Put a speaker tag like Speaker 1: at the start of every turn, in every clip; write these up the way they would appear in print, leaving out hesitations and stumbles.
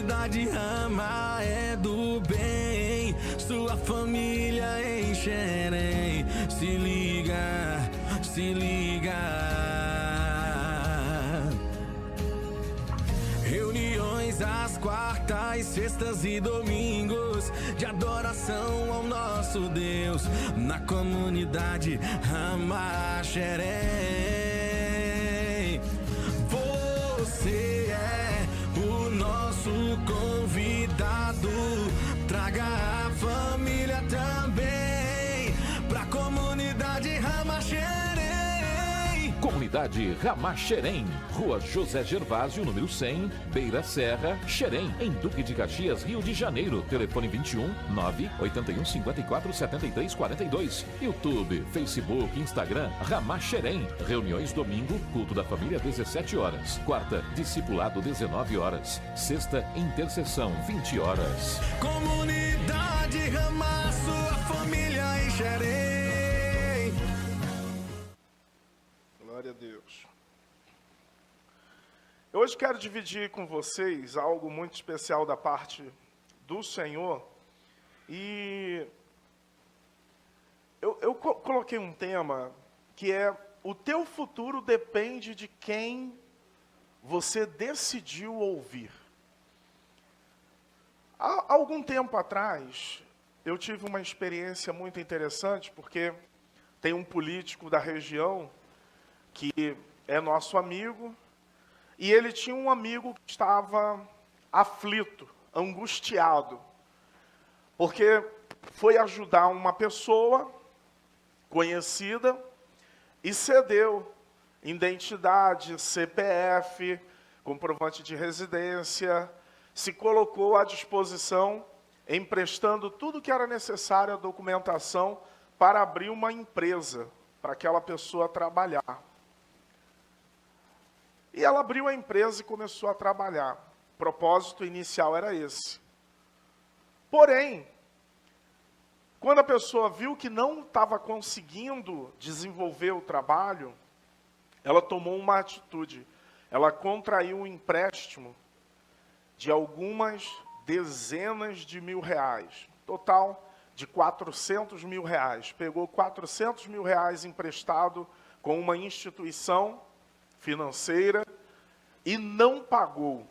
Speaker 1: comunidade Rama é do bem, sua família em Xerém. Se liga, se liga. Reuniões às quartas, sextas e domingos de adoração ao nosso Deus na comunidade Rama Xerém. Você é o nosso convidado, traga a família também pra comunidade Rama Xerém.
Speaker 2: Comunidade Rama Xerém, Rua José Gervásio, número 100, Beira Serra, Xerém, em Duque de Caxias, Rio de Janeiro. Telefone 21 981 54 73 42. YouTube, Facebook, Instagram, Rama Xerém. Reuniões domingo, culto da família 17 horas. Quarta, discipulado 19 horas. Sexta, intercessão 20 horas.
Speaker 1: Comunidade Rama, sua família em Xerém.
Speaker 3: Glória a Deus. Eu hoje quero dividir com vocês algo muito especial da parte do Senhor. E eu coloquei um tema que é: o teu futuro depende de quem você decidiu ouvir. Há algum tempo atrás, eu tive uma experiência muito interessante, porque tem um político da região que é nosso amigo, e ele tinha um amigo que estava aflito, angustiado, porque foi ajudar uma pessoa conhecida e cedeu identidade, CPF, comprovante de residência, se colocou à disposição, emprestando tudo que era necessário, a documentação, para abrir uma empresa, para aquela pessoa trabalhar. E ela abriu a empresa e começou a trabalhar. O propósito inicial era esse. Porém, quando a pessoa viu que não estava conseguindo desenvolver o trabalho, ela tomou uma atitude. Ela contraiu um empréstimo de algumas dezenas de mil reais. Total de 400 mil reais. Pegou 400 mil reais emprestado com uma instituição financeira e não pagou.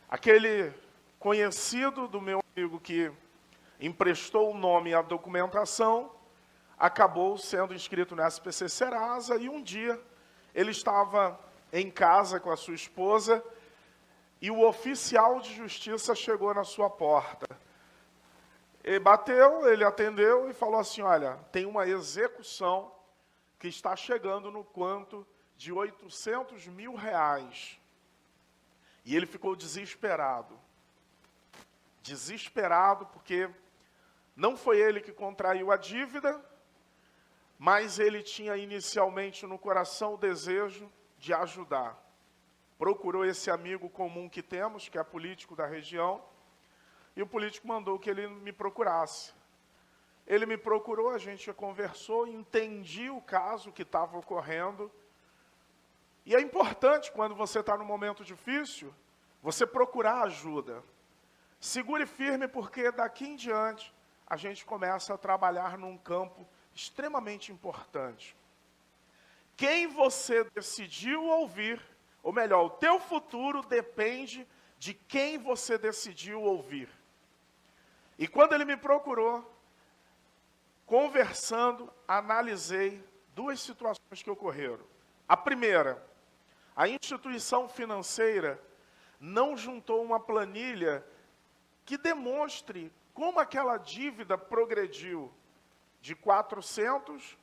Speaker 3: Aquele conhecido do meu amigo que emprestou o nome e a documentação acabou sendo inscrito no SPC Serasa, e um dia ele estava em casa com a sua esposa e o oficial de justiça chegou na sua porta. Ele bateu, ele atendeu e falou assim: olha, tem uma execução que está chegando no quanto de 800 mil reais. E ele ficou desesperado. Desesperado porque não foi ele que contraiu a dívida, mas ele tinha inicialmente no coração o desejo de ajudar. Procurou esse amigo comum que temos, que é político da região, e o político mandou que ele me procurasse. Ele me procurou, a gente conversou, entendi o caso que estava ocorrendo. E é importante, quando você está num momento difícil, você procurar ajuda. Segure firme, porque daqui em diante a gente começa a trabalhar num campo extremamente importante. Quem você decidiu ouvir, ou melhor, o teu futuro depende de quem você decidiu ouvir. E quando ele me procurou, conversando, analisei duas situações que ocorreram. A primeira: a instituição financeira não juntou uma planilha que demonstre como aquela dívida progrediu de 400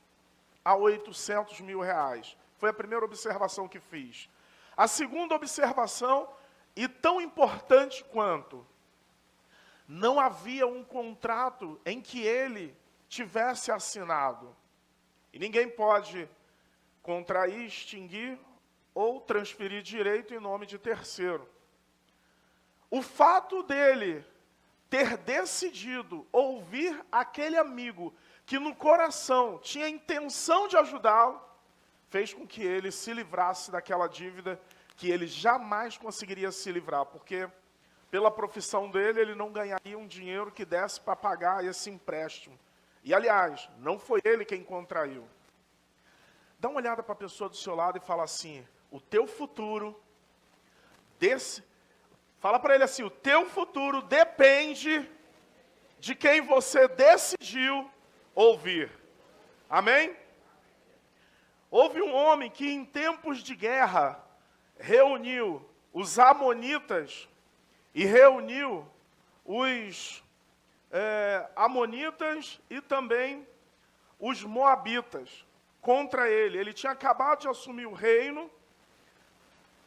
Speaker 3: a 800 mil reais. Foi a primeira observação que fiz. A segunda observação, e tão importante quanto, não havia um contrato em que ele tivesse assinado. E ninguém pode contrair, extinguir ou transferir direito em nome de terceiro. O fato dele ter decidido ouvir aquele amigo que no coração tinha a intenção de ajudá-lo, fez com que ele se livrasse daquela dívida que ele jamais conseguiria se livrar, porque pela profissão dele, ele não ganharia um dinheiro que desse para pagar esse empréstimo. E, aliás, não foi ele quem contraiu. Dá uma olhada para a pessoa do seu lado e fala assim, o teu futuro, fala para ele assim, o teu futuro depende de quem você decidiu ouvir. Amém? Houve um homem que em tempos de guerra reuniu os amonitas e reuniu os amonitas e também os moabitas contra ele. Ele tinha acabado de assumir o reino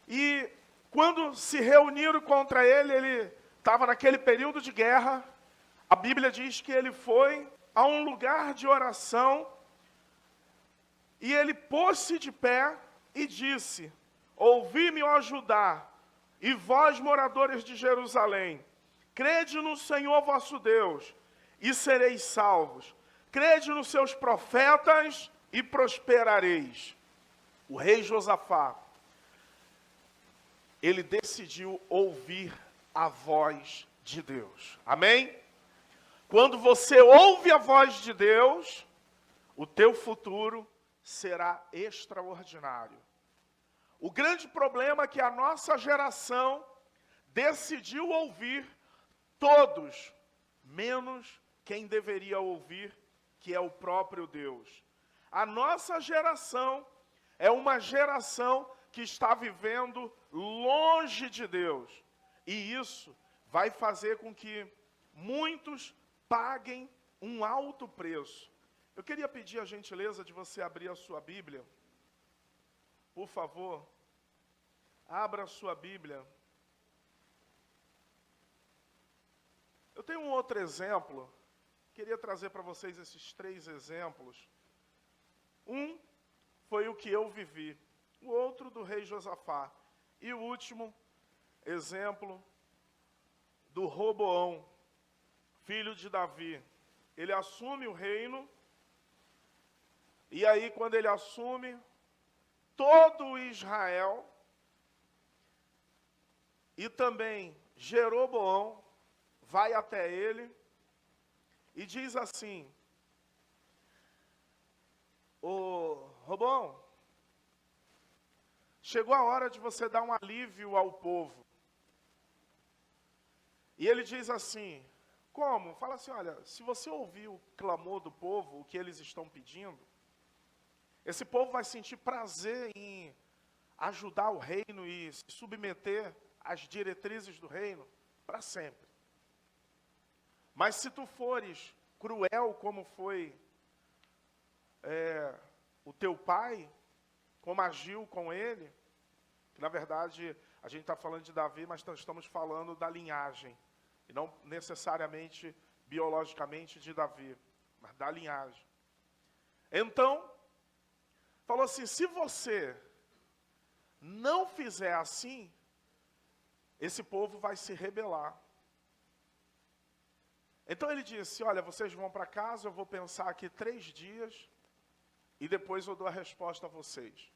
Speaker 3: e quando se reuniram contra ele, ele estava naquele período de guerra. A Bíblia diz que ele foi a um lugar de oração e ele pôs-se de pé e disse, ouvi-me, ó Judá, e vós, moradores de Jerusalém, crede no Senhor vosso Deus e sereis salvos. Crede nos seus profetas e prosperareis. O rei Josafá, ele decidiu ouvir a voz de Deus. Amém? Quando você ouve a voz de Deus, o teu futuro será extraordinário. O grande problema é que a nossa geração decidiu ouvir todos, menos quem deveria ouvir, que é o próprio Deus. A nossa geração é uma geração que está vivendo longe de Deus. E isso vai fazer com que muitos paguem um alto preço. Eu queria pedir a gentileza de você abrir a sua Bíblia. Por favor, abra a sua Bíblia. Eu tenho um outro exemplo. Queria trazer para vocês esses 3 exemplos. Um foi o que eu vivi. O outro do rei Josafá. E o último exemplo do Roboão, filho de Davi. Ele assume o reino. E aí, quando ele assume, todo Israel e também Jeroboão vai até ele e diz assim, ô Roboão, chegou a hora de você dar um alívio ao povo. E ele diz assim, como? Fala assim, olha, se você ouvir o clamor do povo, o que eles estão pedindo, esse povo vai sentir prazer em ajudar o reino e se submeter às diretrizes do reino para sempre. Mas se tu fores cruel como foi o teu pai, como agiu com ele, que na verdade a gente está falando de Davi, mas estamos falando da linhagem, e não necessariamente biologicamente de Davi, mas da linhagem. Então, falou assim, se você não fizer assim, esse povo vai se rebelar. Então ele disse, olha, vocês vão para casa, eu vou pensar aqui 3 dias, e depois eu dou a resposta a vocês.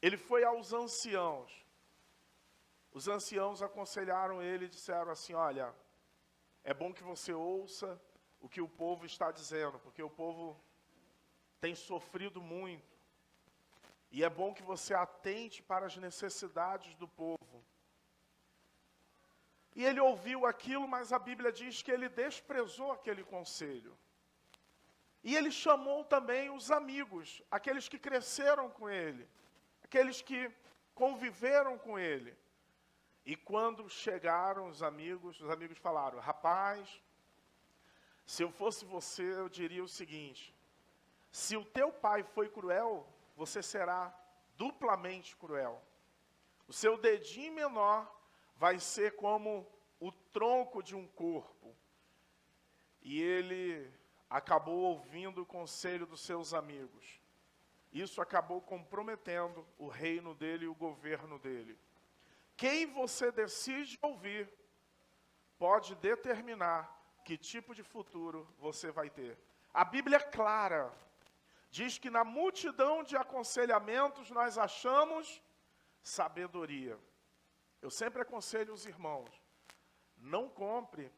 Speaker 3: Ele foi aos anciãos. Os anciãos aconselharam ele e disseram assim, olha, é bom que você ouça o que o povo está dizendo, porque o povo tem sofrido muito. E é bom que você atente para as necessidades do povo. E ele ouviu aquilo, mas a Bíblia diz que ele desprezou aquele conselho. E ele chamou também os amigos, aqueles que cresceram com ele, aqueles que conviveram com ele. E quando chegaram os amigos falaram, rapaz, se eu fosse você, eu diria o seguinte, se o teu pai foi cruel, você será duplamente cruel. O seu dedinho menor vai ser como o tronco de um corpo. E ele acabou ouvindo o conselho dos seus amigos. Isso acabou comprometendo o reino dele e o governo dele. Quem você decide ouvir pode determinar que tipo de futuro você vai ter. A Bíblia é clara. Diz que na multidão de aconselhamentos nós achamos sabedoria. Eu sempre aconselho os irmãos. não compre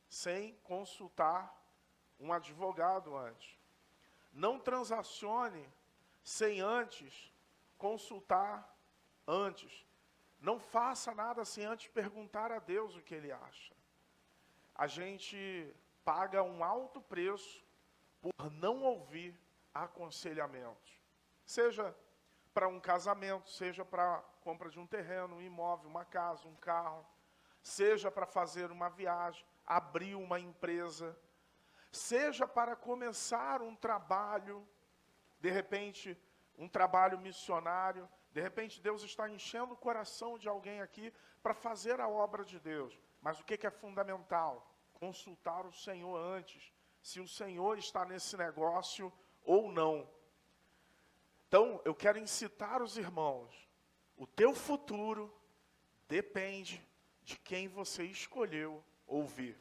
Speaker 3: sem consultar um advogado antes. Não transacione sem antes consultar antes. Não faça nada sem antes perguntar a Deus o que Ele acha. A gente paga um alto preço por não ouvir aconselhamentos. Seja para um casamento, seja para a compra de um terreno, um imóvel, uma casa, um carro, seja para fazer uma viagem, abrir uma empresa, seja para começar um trabalho, de repente, um trabalho missionário, de repente Deus está enchendo o coração de alguém aqui para fazer a obra de Deus. Mas o que é fundamental? Consultar o Senhor antes, se o Senhor está nesse negócio ou não. Então, eu quero incitar os irmãos, o teu futuro depende de quem você escolheu ouvir.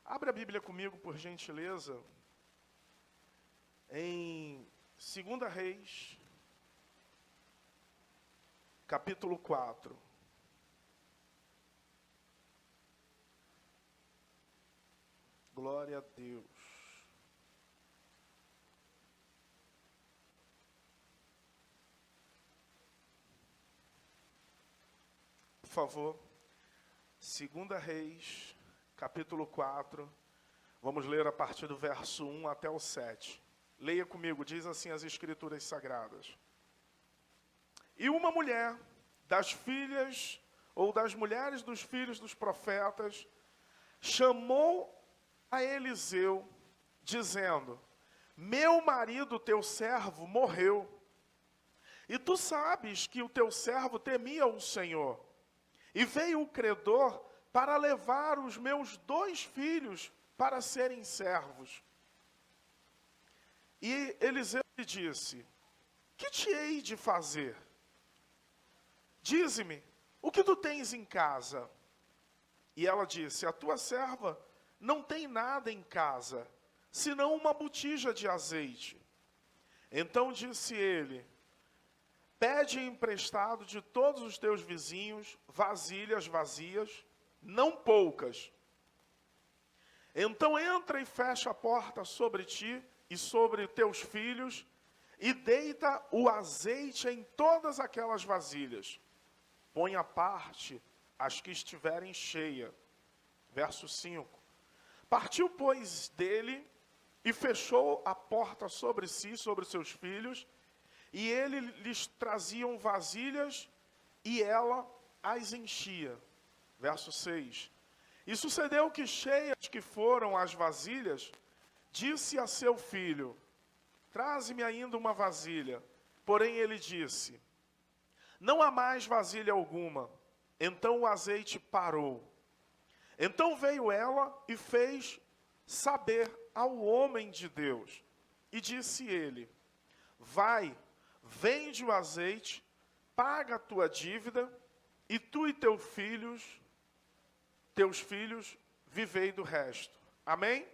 Speaker 3: Abra a Bíblia comigo, por gentileza, em 2 Reis, capítulo 4. Glória a Deus. Por favor, 2 Reis, capítulo 4, vamos ler a partir do verso 1 até o 7. Leia comigo, diz assim as Escrituras Sagradas. E uma mulher das filhas, ou das mulheres dos filhos dos profetas, chamou a Eliseu, dizendo: meu marido, teu servo, morreu. E tu sabes que o teu servo temia o Senhor. E veio o credor para levar os meus 2 filhos para serem servos. E Eliseu lhe disse: que te hei de fazer? Dize-me, o que tu tens em casa? E ela disse: a tua serva não tem nada em casa, senão uma botija de azeite. Então disse ele: pede emprestado de todos os teus vizinhos vasilhas vazias, não poucas. Então entra e fecha a porta sobre ti e sobre teus filhos, e deita o azeite em todas aquelas vasilhas. Põe à parte as que estiverem cheias. Verso 5. Partiu, pois, dele, e fechou a porta sobre si, sobre seus filhos, e ele lhes traziam vasilhas, e ela as enchia. Verso 6. E sucedeu que, cheias que foram as vasilhas, disse a seu filho: traze-me ainda uma vasilha. Porém ele disse: não há mais vasilha alguma. Então o azeite parou. Então veio ela e fez saber ao homem de Deus. E disse ele: vai, vende o azeite, paga a tua dívida, e tu e teus filhos, vivei do resto. Amém?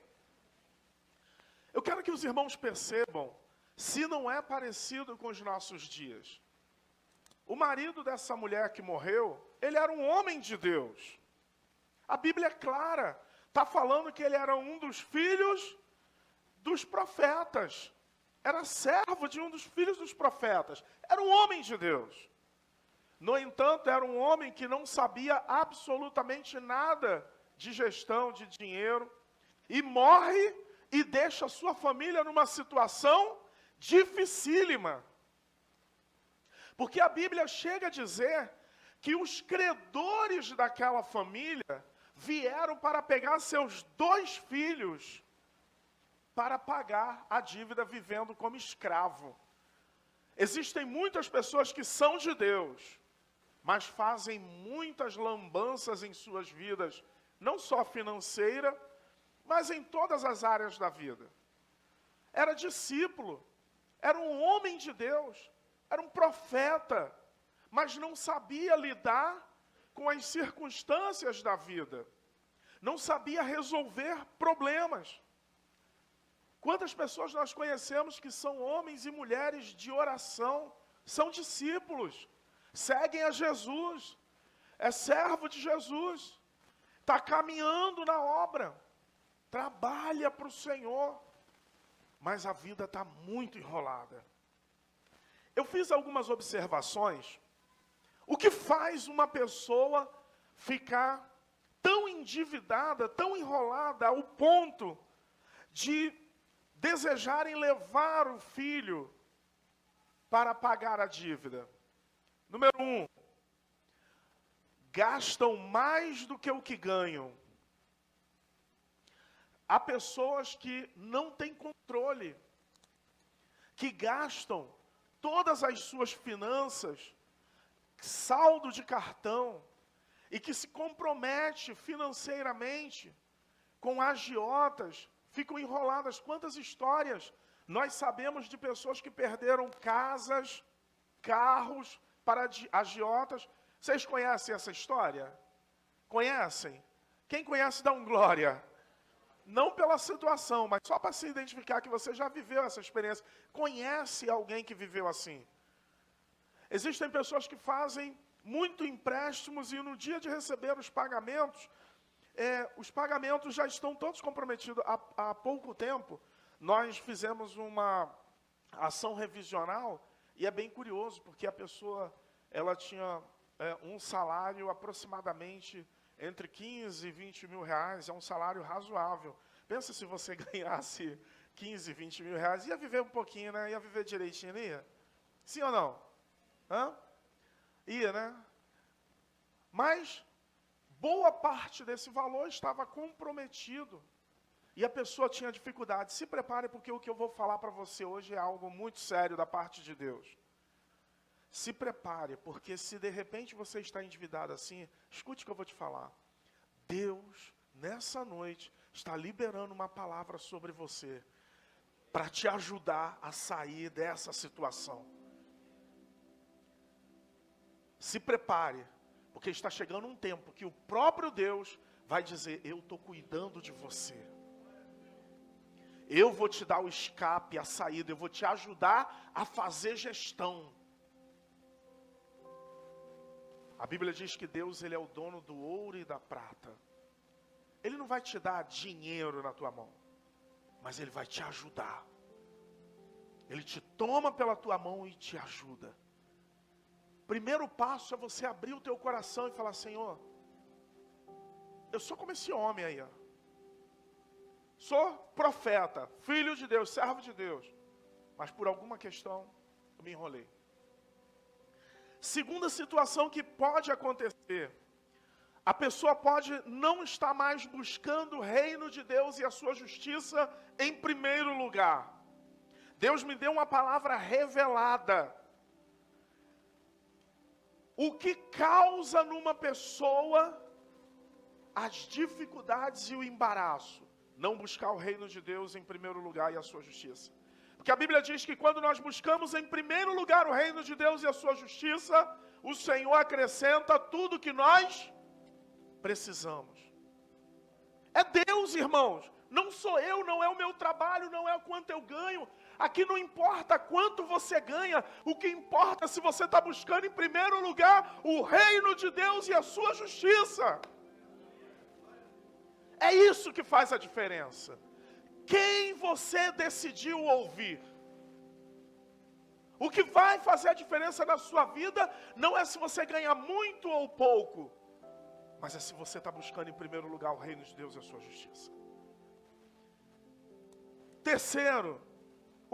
Speaker 3: Eu quero que os irmãos percebam, se não é parecido com os nossos dias. O marido dessa mulher que morreu, ele era um homem de Deus. A Bíblia é clara, está falando que ele era um dos filhos dos profetas. Era servo de um dos filhos dos profetas. Era um homem de Deus. No entanto, era um homem que não sabia absolutamente nada de gestão de dinheiro. E morre e deixa a sua família numa situação dificílima. Porque a Bíblia chega a dizer que os credores daquela família vieram para pegar seus 2 filhos para pagar a dívida vivendo como escravo. Existem muitas pessoas que são de Deus, mas fazem muitas lambanças em suas vidas, não só financeira, mas em todas as áreas da vida. Era discípulo, era um homem de Deus, era um profeta, mas não sabia lidar com as circunstâncias da vida. Não sabia resolver problemas. Quantas pessoas nós conhecemos que são homens e mulheres de oração, são discípulos, seguem a Jesus, é servo de Jesus, está caminhando na obra, trabalha para o Senhor, mas a vida está muito enrolada. Eu fiz algumas observações. O que faz uma pessoa ficar tão endividada, tão enrolada, ao ponto de desejarem levar o filho para pagar a dívida? Número 1, gastam mais do que o que ganham. Há pessoas que não têm controle, que gastam todas as suas finanças, saldo de cartão, e que se compromete financeiramente com agiotas, ficam enroladas. Quantas histórias nós sabemos de pessoas que perderam casas, carros para agiotas? Vocês conhecem essa história? Conhecem? Quem conhece, dá um glória. Não pela situação, mas só para se identificar que você já viveu essa experiência. Conhece alguém que viveu assim? Existem pessoas que fazem muito empréstimos e no dia de receber os pagamentos já estão todos comprometidos. Há pouco tempo, nós fizemos uma ação revisional e é bem curioso, porque a pessoa ela tinha um salário aproximadamente entre 15 e 20 mil reais, é um salário razoável. Pensa se você ganhasse 15, 20 mil reais, ia viver um pouquinho, né? Ia viver direitinho, não ia? Sim ou não? Hã? Ia, né? Mas boa parte desse valor estava comprometido. E a pessoa tinha dificuldade. Se prepare, porque o que eu vou falar para você hoje é algo muito sério da parte de Deus. Se prepare, porque se de repente você está endividado assim, escute o que eu vou te falar. Deus, nessa noite, está liberando uma palavra sobre você, para te ajudar a sair dessa situação. Se prepare, porque está chegando um tempo que o próprio Deus vai dizer, eu estou cuidando de você. Eu vou te dar o escape, a saída, eu vou te ajudar a fazer gestão. A Bíblia diz que Deus, Ele é o dono do ouro e da prata. Ele não vai te dar dinheiro na tua mão, mas Ele vai te ajudar. Ele te toma pela tua mão e te ajuda. Primeiro passo é você abrir o teu coração e falar, Senhor, eu sou como esse homem aí, ó. Sou profeta, filho de Deus, servo de Deus, mas por alguma questão eu me enrolei. Segunda situação que pode acontecer, a pessoa pode não estar mais buscando o reino de Deus e a sua justiça em primeiro lugar. Deus me deu uma palavra revelada. O que causa numa pessoa as dificuldades e o embaraço? Não buscar o reino de Deus em primeiro lugar e a sua justiça. Porque a Bíblia diz que quando nós buscamos em primeiro lugar o reino de Deus e a sua justiça, o Senhor acrescenta tudo que nós precisamos. É Deus, irmãos. Não sou eu, não é o meu trabalho, não é o quanto eu ganho. Aqui não importa quanto você ganha. O que importa é se você está buscando em primeiro lugar o reino de Deus e a sua justiça. É isso que faz a diferença. Quem você decidiu ouvir? O que vai fazer a diferença na sua vida não é se você ganha muito ou pouco, mas é se você está buscando em primeiro lugar o reino de Deus e a sua justiça. Terceiro,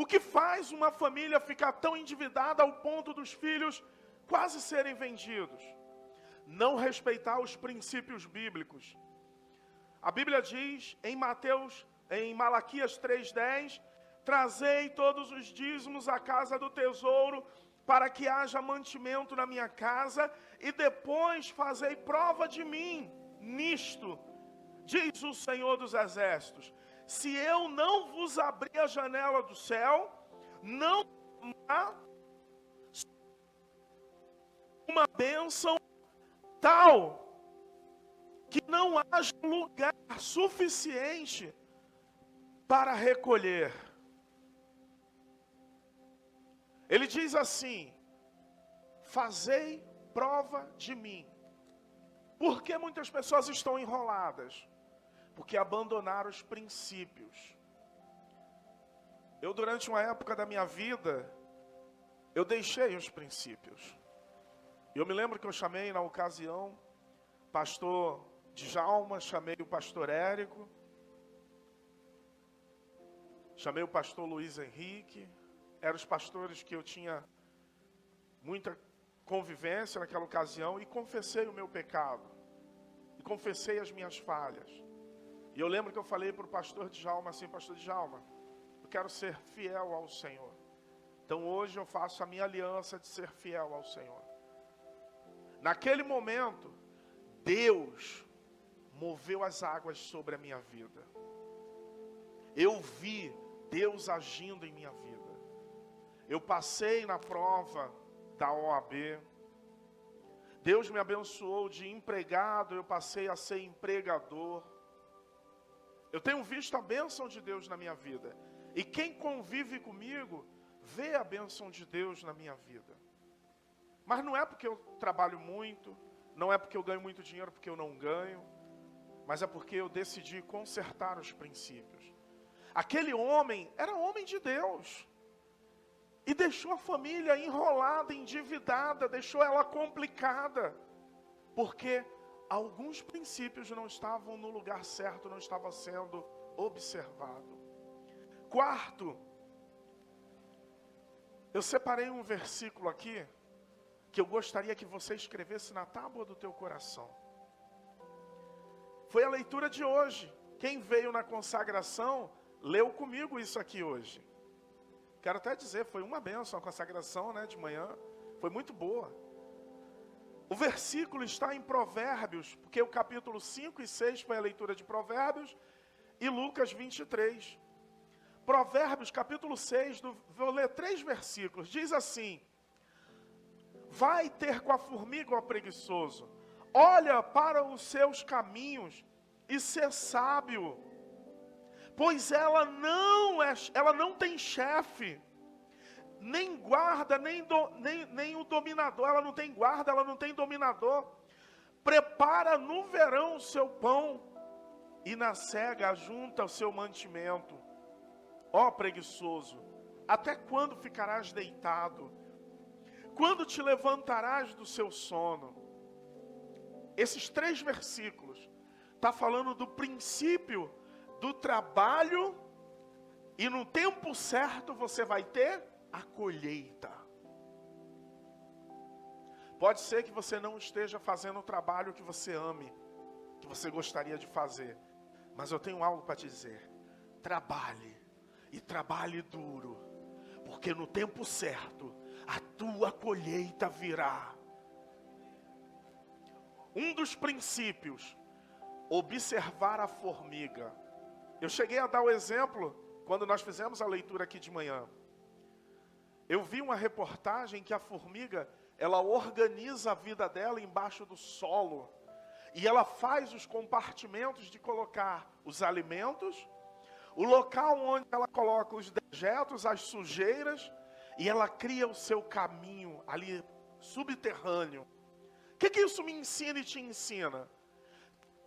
Speaker 3: o que faz uma família ficar tão endividada ao ponto dos filhos quase serem vendidos? Não respeitar os princípios bíblicos. A Bíblia diz em Malaquias 3:10, trazei todos os dízimos à casa do tesouro, para que haja mantimento na minha casa, e depois fazei prova de mim nisto, diz o Senhor dos Exércitos. Se eu não vos abrir a janela do céu, não há uma bênção tal, que não haja lugar suficiente para recolher. Ele diz assim, fazei prova de mim. Por que muitas pessoas estão enroladas? Porque abandonaram os princípios. Eu, durante uma época da minha vida, eu deixei os princípios. Eu me lembro que eu chamei na ocasião pastor Djalma, chamei o pastor Érico, chamei o pastor Luiz Henrique, eram os pastores que eu tinha muita convivência naquela ocasião, e confessei o meu pecado, e confessei as minhas falhas. E eu lembro que eu falei para o pastor Djalma assim: pastor Djalma, eu quero ser fiel ao Senhor. Então hoje eu faço a minha aliança de ser fiel ao Senhor. Naquele momento, Deus moveu as águas sobre a minha vida. Eu vi Deus agindo em minha vida. Eu passei na prova da OAB. Deus me abençoou de empregado, eu passei a ser empregador. Eu tenho visto a bênção de Deus na minha vida. E quem convive comigo, vê a bênção de Deus na minha vida. Mas não é porque eu trabalho muito, não é porque eu ganho muito dinheiro, porque eu não ganho, mas é porque eu decidi consertar os princípios. Aquele homem era homem de Deus. E deixou a família enrolada, endividada, deixou ela complicada. Porque alguns princípios não estavam no lugar certo, não estava sendo observado. Quarto, eu separei um versículo aqui, que eu gostaria que você escrevesse na tábua do teu coração. Foi a leitura de hoje. Quem veio na consagração, leu comigo isso aqui hoje. Quero até dizer, foi uma bênção a consagração, de manhã. Foi muito boa. O versículo está em Provérbios, porque o capítulo 5 e 6 foi a leitura de Provérbios, e Lucas 23. Provérbios, capítulo 6, vou ler 3 versículos. Diz assim: vai ter com a formiga, ó preguiçoso, olha para os seus caminhos e ser sábio, pois ela não tem chefe, nem guarda, nem o dominador. Ela não tem guarda, ela não tem dominador. Prepara no verão o seu pão, e na cega ajunta o seu mantimento. Ó preguiçoso, até quando ficarás deitado? Quando te levantarás do seu sono? Esses 3 versículos está falando do princípio do trabalho, e no tempo certo você vai ter a colheita. Pode ser que você não esteja fazendo o trabalho que você ame, que você gostaria de fazer, mas eu tenho algo para te dizer: trabalhe, e trabalhe duro, porque no tempo certo a tua colheita virá. Um dos princípios, observar a formiga. Eu cheguei a dar o exemplo quando nós fizemos a leitura aqui de manhã. Eu vi uma reportagem que a formiga, ela organiza a vida dela embaixo do solo. E ela faz os compartimentos de colocar os alimentos, o local onde ela coloca os dejetos, as sujeiras, e ela cria o seu caminho ali subterrâneo. O que isso me ensina e te ensina?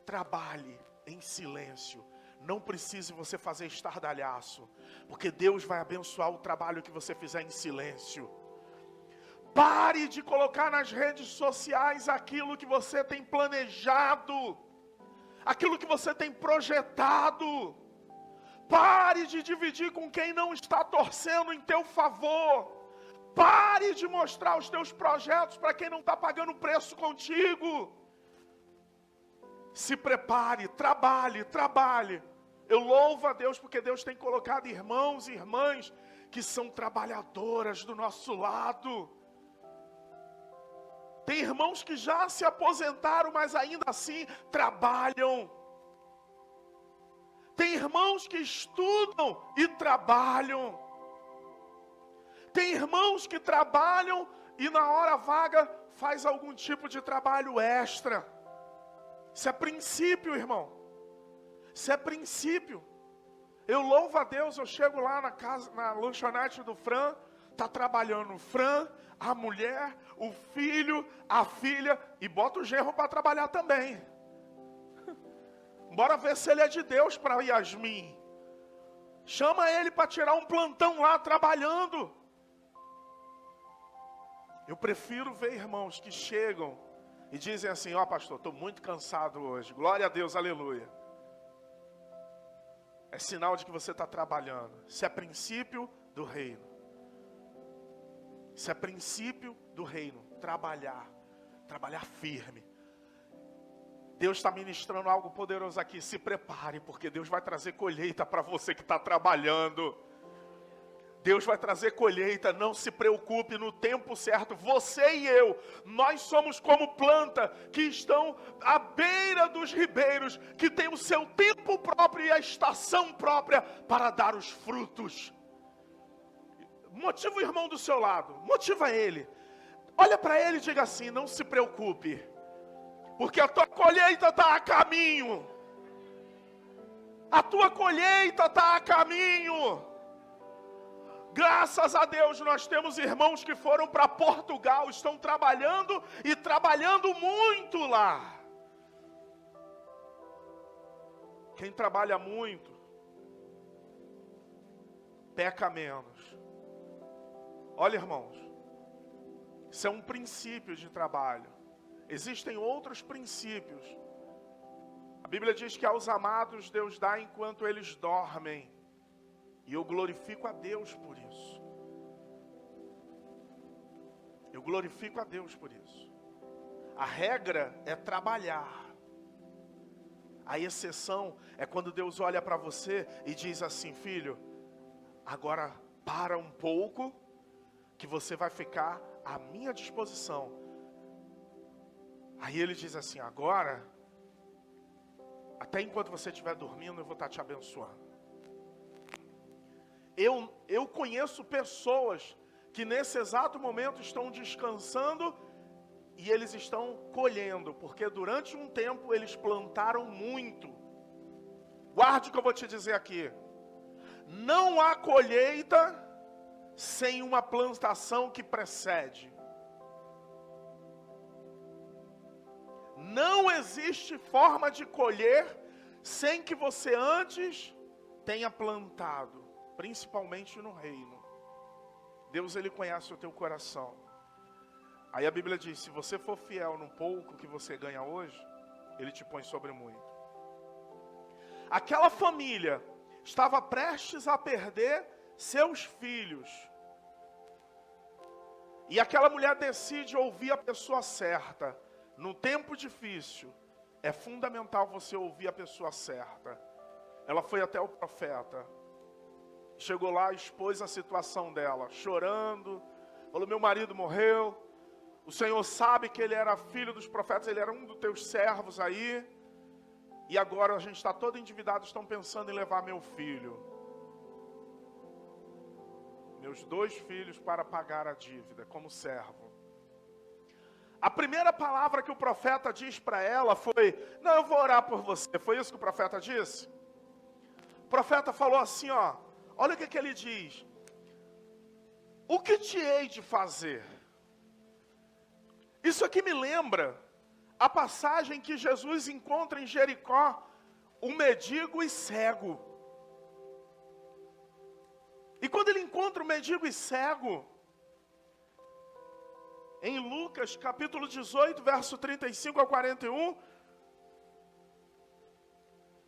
Speaker 3: Trabalhe em silêncio. Não precise você fazer estardalhaço, porque Deus vai abençoar o trabalho que você fizer em silêncio. Pare de colocar nas redes sociais aquilo que você tem planejado, aquilo que você tem projetado. Pare de dividir com quem não está torcendo em teu favor. Pare de mostrar os teus projetos para quem não está pagando preço contigo. Se prepare, trabalhe. Eu louvo a Deus porque Deus tem colocado irmãos e irmãs que são trabalhadoras do nosso lado. Tem irmãos que já se aposentaram, mas ainda assim trabalham. Tem irmãos que estudam e trabalham. Tem irmãos que trabalham e na hora vaga faz algum tipo de trabalho extra. Isso é princípio, irmão. Isso é princípio. Eu louvo a Deus, eu chego lá na lanchonete do Fran, está trabalhando o Fran, a mulher, o filho, a filha, e bota o genro para trabalhar também. Bora ver se ele é de Deus para Yasmin. Chama ele para tirar um plantão lá trabalhando. Eu prefiro ver irmãos que chegam e dizem assim: ó, pastor, estou muito cansado hoje. Glória a Deus, aleluia. É sinal de que você está trabalhando. Isso é princípio do reino. Isso é princípio do reino. Trabalhar. Trabalhar firme. Deus está ministrando algo poderoso aqui. Se prepare, porque Deus vai trazer colheita para você que está trabalhando. Deus vai trazer colheita, não se preocupe, no tempo certo. Você e eu, nós somos como planta que estão à beira dos ribeiros, que tem o seu tempo próprio e a estação própria para dar os frutos. Motiva o irmão do seu lado, motiva ele. Olha para ele e diga assim: não se preocupe, porque a tua colheita está a caminho. A tua colheita está a caminho. Graças a Deus nós temos irmãos que foram para Portugal, estão trabalhando e trabalhando muito lá. Quem trabalha muito, peca menos. Olha, irmãos, isso é um princípio de trabalho. Existem outros princípios. A Bíblia diz que aos amados Deus dá enquanto eles dormem. E eu glorifico a Deus por isso. Eu glorifico a Deus por isso. A regra é trabalhar. A exceção é quando Deus olha para você e diz assim: filho, agora para um pouco, que você vai ficar à minha disposição. Aí ele diz assim: agora, até enquanto você estiver dormindo, eu vou estar te abençoando. Eu conheço pessoas que nesse exato momento estão descansando e eles estão colhendo, porque durante um tempo eles plantaram muito. Guarde o que eu vou te dizer aqui. Não há colheita sem uma plantação que precede. Não existe forma de colher sem que você antes tenha plantado. Principalmente no reino. Deus, Ele conhece o teu coração. Aí a Bíblia diz: se você for fiel no pouco que você ganha hoje, Ele te põe sobre muito. Aquela família estava prestes a perder seus filhos. E aquela mulher decide ouvir a pessoa certa. No tempo difícil, é fundamental você ouvir a pessoa certa. Ela foi até o profeta. Chegou lá, expôs a situação dela, chorando. Falou: meu marido morreu. O Senhor sabe que ele era filho dos profetas, ele era um dos teus servos aí. E agora a gente está todo endividado, estão pensando em levar meu filho. Meus 2 filhos para pagar a dívida, como servo. A primeira palavra que o profeta diz para ela foi: não, eu vou orar por você. Foi isso que o profeta disse? O profeta falou assim, ó. Olha o que ele diz. O que te hei de fazer? Isso aqui me lembra a passagem que Jesus encontra em Jericó, um mendigo e cego. E quando ele encontra o mendigo e cego, em Lucas capítulo 18, verso 35 a 41,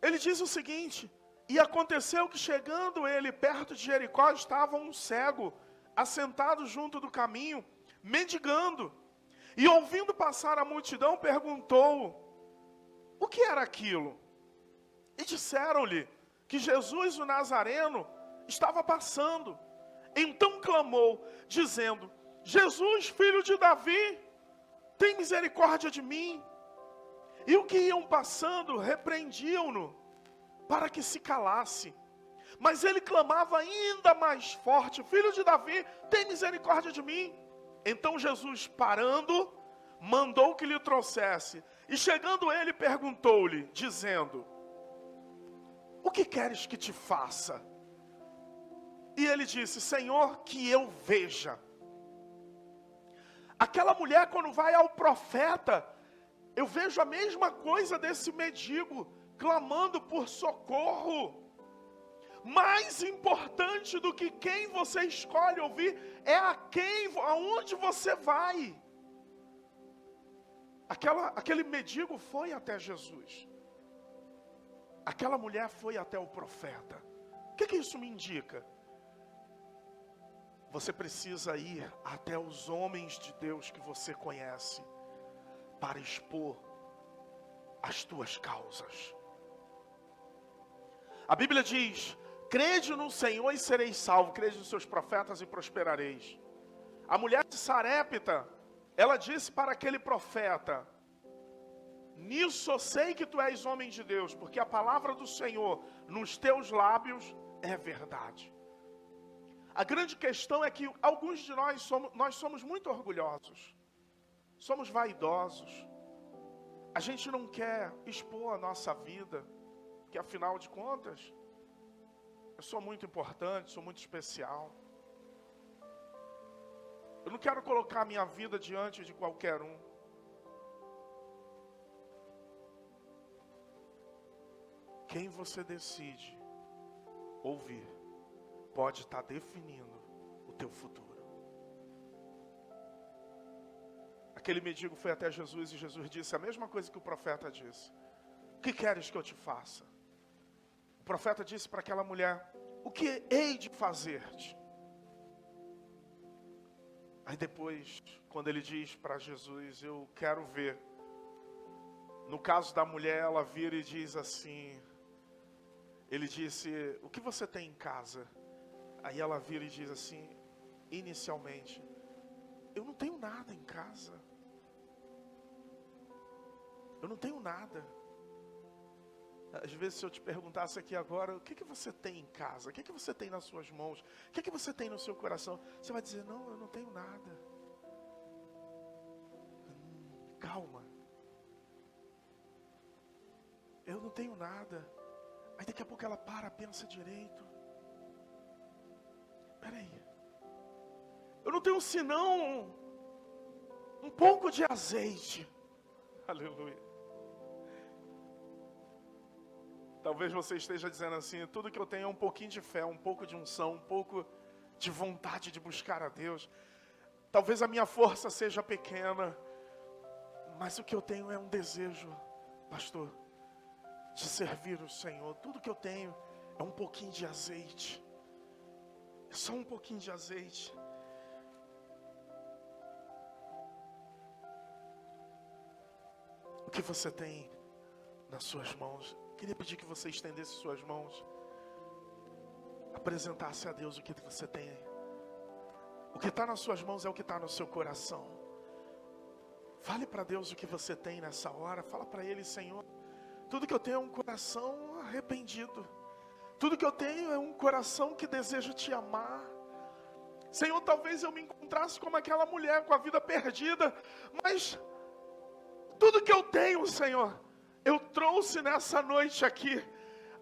Speaker 3: ele diz o seguinte: e aconteceu que chegando ele perto de Jericó, estava um cego, assentado junto do caminho, mendigando. E ouvindo passar a multidão, perguntou: o que era aquilo? E disseram-lhe que Jesus o Nazareno estava passando. Então clamou, dizendo: Jesus, filho de Davi, tem misericórdia de mim. E o que iam passando, repreendiam-no, para que se calasse. Mas ele clamava ainda mais forte: filho de Davi, tem misericórdia de mim. Então Jesus, parando, mandou que lhe trouxesse. E chegando ele, perguntou-lhe, dizendo: o que queres que te faça? E ele disse: Senhor, que eu veja. Aquela mulher, quando vai ao profeta, eu vejo a mesma coisa desse mendigo, clamando por socorro. Mais importante do que quem você escolhe ouvir, é aonde você vai. Aquele mendigo foi até Jesus. Aquela mulher foi até o profeta. O que isso me indica? Você precisa ir até os homens de Deus que você conhece para expor as tuas causas. A Bíblia diz: crede no Senhor e sereis salvos, crede nos seus profetas e prosperareis. A mulher de Sarepta, ela disse para aquele profeta: nisso eu sei que tu és homem de Deus, porque a palavra do Senhor nos teus lábios é verdade. A grande questão é que alguns de nós somos muito orgulhosos, somos vaidosos. A gente não quer expor a nossa vida, porque afinal de contas, eu sou muito importante, sou muito especial. Eu não quero colocar a minha vida diante de qualquer um. Quem você decide ouvir pode estar definindo o teu futuro. Aquele mendigo foi até Jesus e Jesus disse a mesma coisa que o profeta disse: o que queres que eu te faça? O profeta disse para aquela mulher: o que hei de fazer-te? Aí depois, quando ele diz para Jesus: eu quero ver. No caso da mulher, ela vira e diz assim, ele disse: o que você tem em casa? Aí ela vira e diz assim, inicialmente: eu não tenho nada em casa. Eu não tenho nada. Às vezes, se eu te perguntasse aqui agora: o que você tem em casa? O que você tem nas suas mãos? O que você tem no seu coração? Você vai dizer: não, eu não tenho nada. Calma. Eu não tenho nada. Aí daqui a pouco ela pensa direito. Peraí. Eu não tenho senão um pouco de azeite. Aleluia. Talvez você esteja dizendo assim: tudo que eu tenho é um pouquinho de fé, um pouco de unção, um pouco de vontade de buscar a Deus. Talvez a minha força seja pequena, mas o que eu tenho é um desejo, pastor, de servir o Senhor. Tudo que eu tenho é um pouquinho de azeite. É só um pouquinho de azeite. O que você tem nas suas mãos? Queria pedir que você estendesse suas mãos, apresentasse a Deus o que você tem. O que está nas suas mãos é o que está no seu coração. Fale para Deus o que você tem nessa hora. Fala para Ele: Senhor, tudo que eu tenho é um coração arrependido. Tudo que eu tenho é um coração que deseja te amar. Senhor, talvez eu me encontrasse como aquela mulher com a vida perdida, mas tudo que eu tenho, Senhor, eu trouxe nessa noite aqui.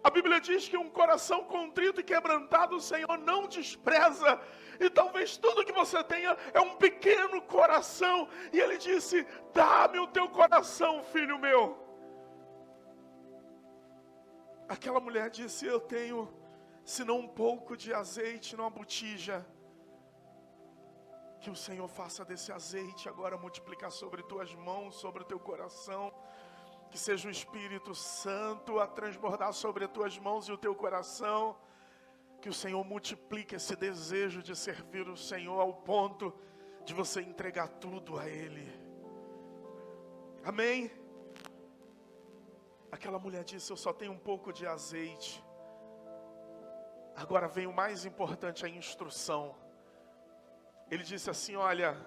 Speaker 3: A Bíblia diz que um coração contrito e quebrantado o Senhor não despreza. E talvez tudo que você tenha é um pequeno coração. E Ele disse: dá-me o teu coração, filho meu. Aquela mulher disse: eu tenho, senão um pouco de azeite numa botija. Que o Senhor faça desse azeite agora multiplicar sobre tuas mãos, sobre o teu coração. Que seja o Espírito Santo a transbordar sobre as tuas mãos e o teu coração. Que o Senhor multiplique esse desejo de servir o Senhor ao ponto de você entregar tudo a Ele. Amém? Aquela mulher disse: eu só tenho um pouco de azeite. Agora vem o mais importante, a instrução. Ele disse assim: olha,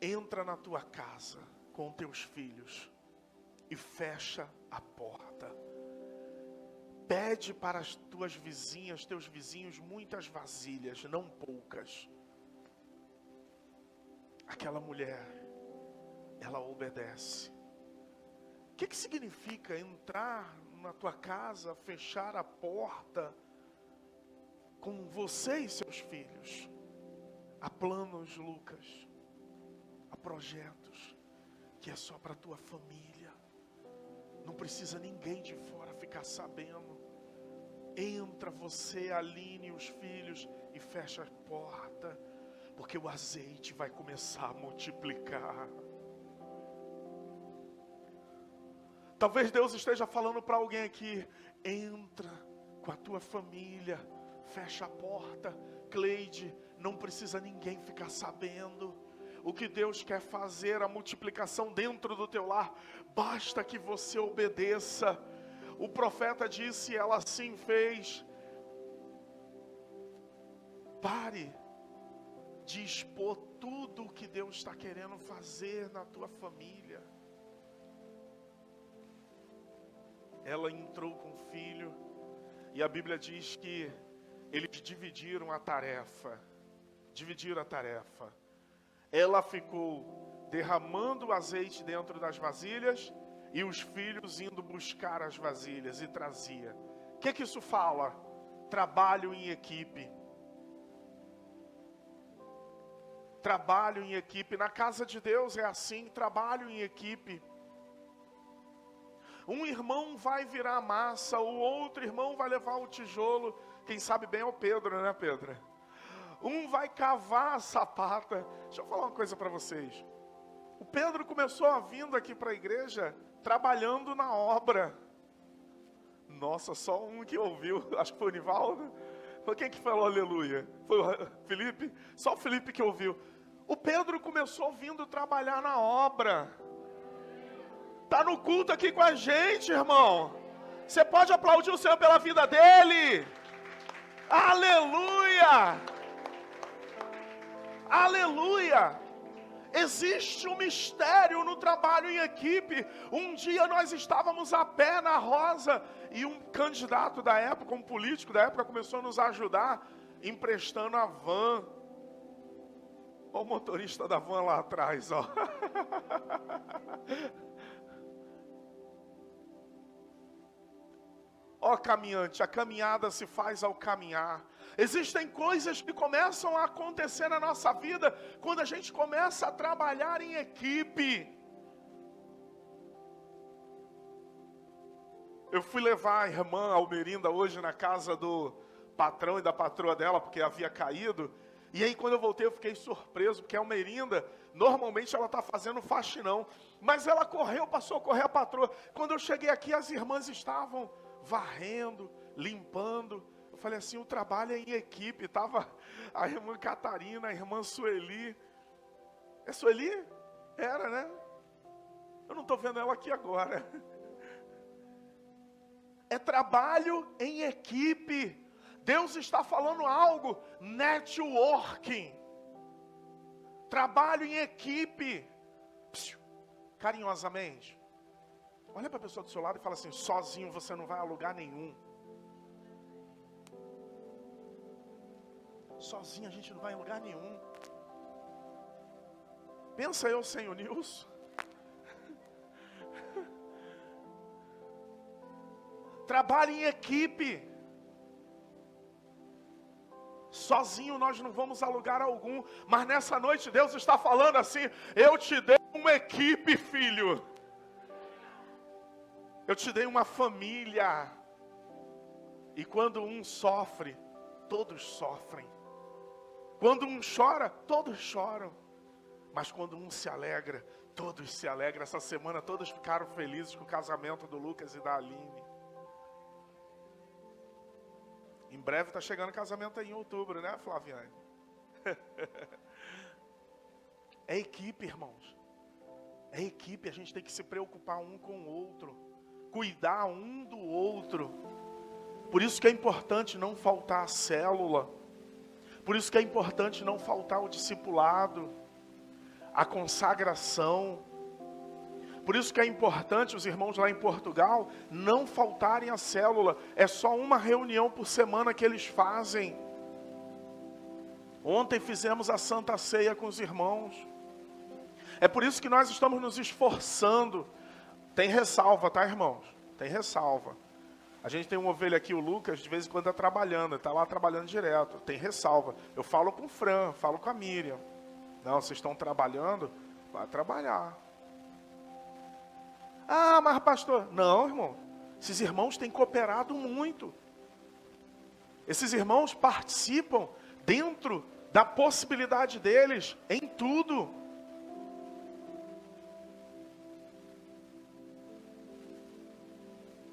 Speaker 3: entra na tua casa com teus filhos e fecha a porta. Pede para as tuas vizinhas, teus vizinhos, muitas vasilhas, não poucas. Aquela mulher, ela obedece. O que significa entrar na tua casa, fechar a porta com você e seus filhos. Há planos, Lucas, há projetos que é só para a tua família. Não precisa ninguém de fora ficar sabendo. Entra você, Aline e os filhos e fecha a porta, porque o azeite vai começar a multiplicar. Talvez Deus esteja falando para alguém aqui: entra com a tua família, fecha a porta. Cleide, não precisa ninguém ficar sabendo. O que Deus quer fazer, a multiplicação dentro do teu lar, basta que você obedeça. O profeta disse, ela assim fez. Pare de expor tudo o que Deus está querendo fazer na tua família. Ela entrou com o filho, e a Bíblia diz que eles dividiram a tarefa. Dividiram a tarefa. Ela ficou derramando o azeite dentro das vasilhas, e os filhos indo buscar as vasilhas e trazia. O que isso fala? Trabalho em equipe. Trabalho em equipe. Na casa de Deus é assim, trabalho em equipe. Um irmão vai virar massa, o outro irmão vai levar o tijolo. Quem sabe bem é o Pedro, né, Pedro? Um vai cavar a sapata. Deixa eu falar uma coisa para vocês. O Pedro começou a vindo aqui para a igreja trabalhando na obra. Nossa, só um que ouviu. Acho que foi o Nivaldo. Foi quem que falou aleluia? Foi o Felipe? Só o Felipe que ouviu. O Pedro começou vindo trabalhar na obra. Está no culto aqui com a gente, irmão. Você pode aplaudir o Senhor pela vida dele. Aleluia! Aleluia! Existe um mistério no trabalho em equipe. Um dia nós estávamos a pé na Rosa e um candidato da época, um político da época, começou a nos ajudar emprestando a van. Olha o motorista da van lá atrás, ó. Ó caminhante, a caminhada se faz ao caminhar. Existem coisas que começam a acontecer na nossa vida quando a gente começa a trabalhar em equipe. Eu fui levar a irmã Almerinda hoje na casa do patrão e da patroa dela, porque havia caído. E aí quando eu voltei eu fiquei surpreso, porque a Almerinda, normalmente ela está fazendo faxinão. Mas ela correu para socorrer a patroa. Quando eu cheguei aqui as irmãs estavam varrendo, limpando. Eu falei assim, o trabalho é em equipe. Estava a irmã Catarina, a irmã Sueli. É Sueli? Era, né? Eu não estou vendo ela aqui agora. É trabalho em equipe. Deus está falando algo. Networking. Trabalho em equipe. Carinhosamente. Olha para a pessoa do seu lado e fala assim, sozinho você não vai a lugar nenhum. Sozinho a gente não vai a lugar nenhum. Pensa eu sem o Nilson. Trabalhe em equipe. Sozinho nós não vamos a lugar algum. Mas nessa noite Deus está falando assim, eu te dei uma equipe, filho. Eu te dei uma família. E quando um sofre, todos sofrem. Quando um chora, todos choram. Mas quando um se alegra, todos se alegram. Essa semana todos ficaram felizes com o casamento do Lucas e da Aline. Em breve está chegando o casamento aí em outubro, né, Flaviane? É equipe, irmãos. É equipe, a gente tem que se preocupar um com o outro. Cuidar um do outro. Por isso que é importante não faltar a célula. Por isso que é importante não faltar o discipulado, a consagração. Por isso que é importante os irmãos lá em Portugal não faltarem a célula. É só uma reunião por semana que eles fazem. Ontem fizemos a Santa Ceia com os irmãos. É por isso que nós estamos nos esforçando. Tem ressalva, tá, irmãos? Tem ressalva. A gente tem uma ovelha aqui, o Lucas, de vez em quando está trabalhando, está lá trabalhando direto, tem ressalva. Eu falo com o Fran, falo com a Miriam. Não, vocês estão trabalhando? Vai trabalhar. Ah, mas pastor... Não, irmão. Esses irmãos têm cooperado muito. Esses irmãos participam dentro da possibilidade deles em tudo.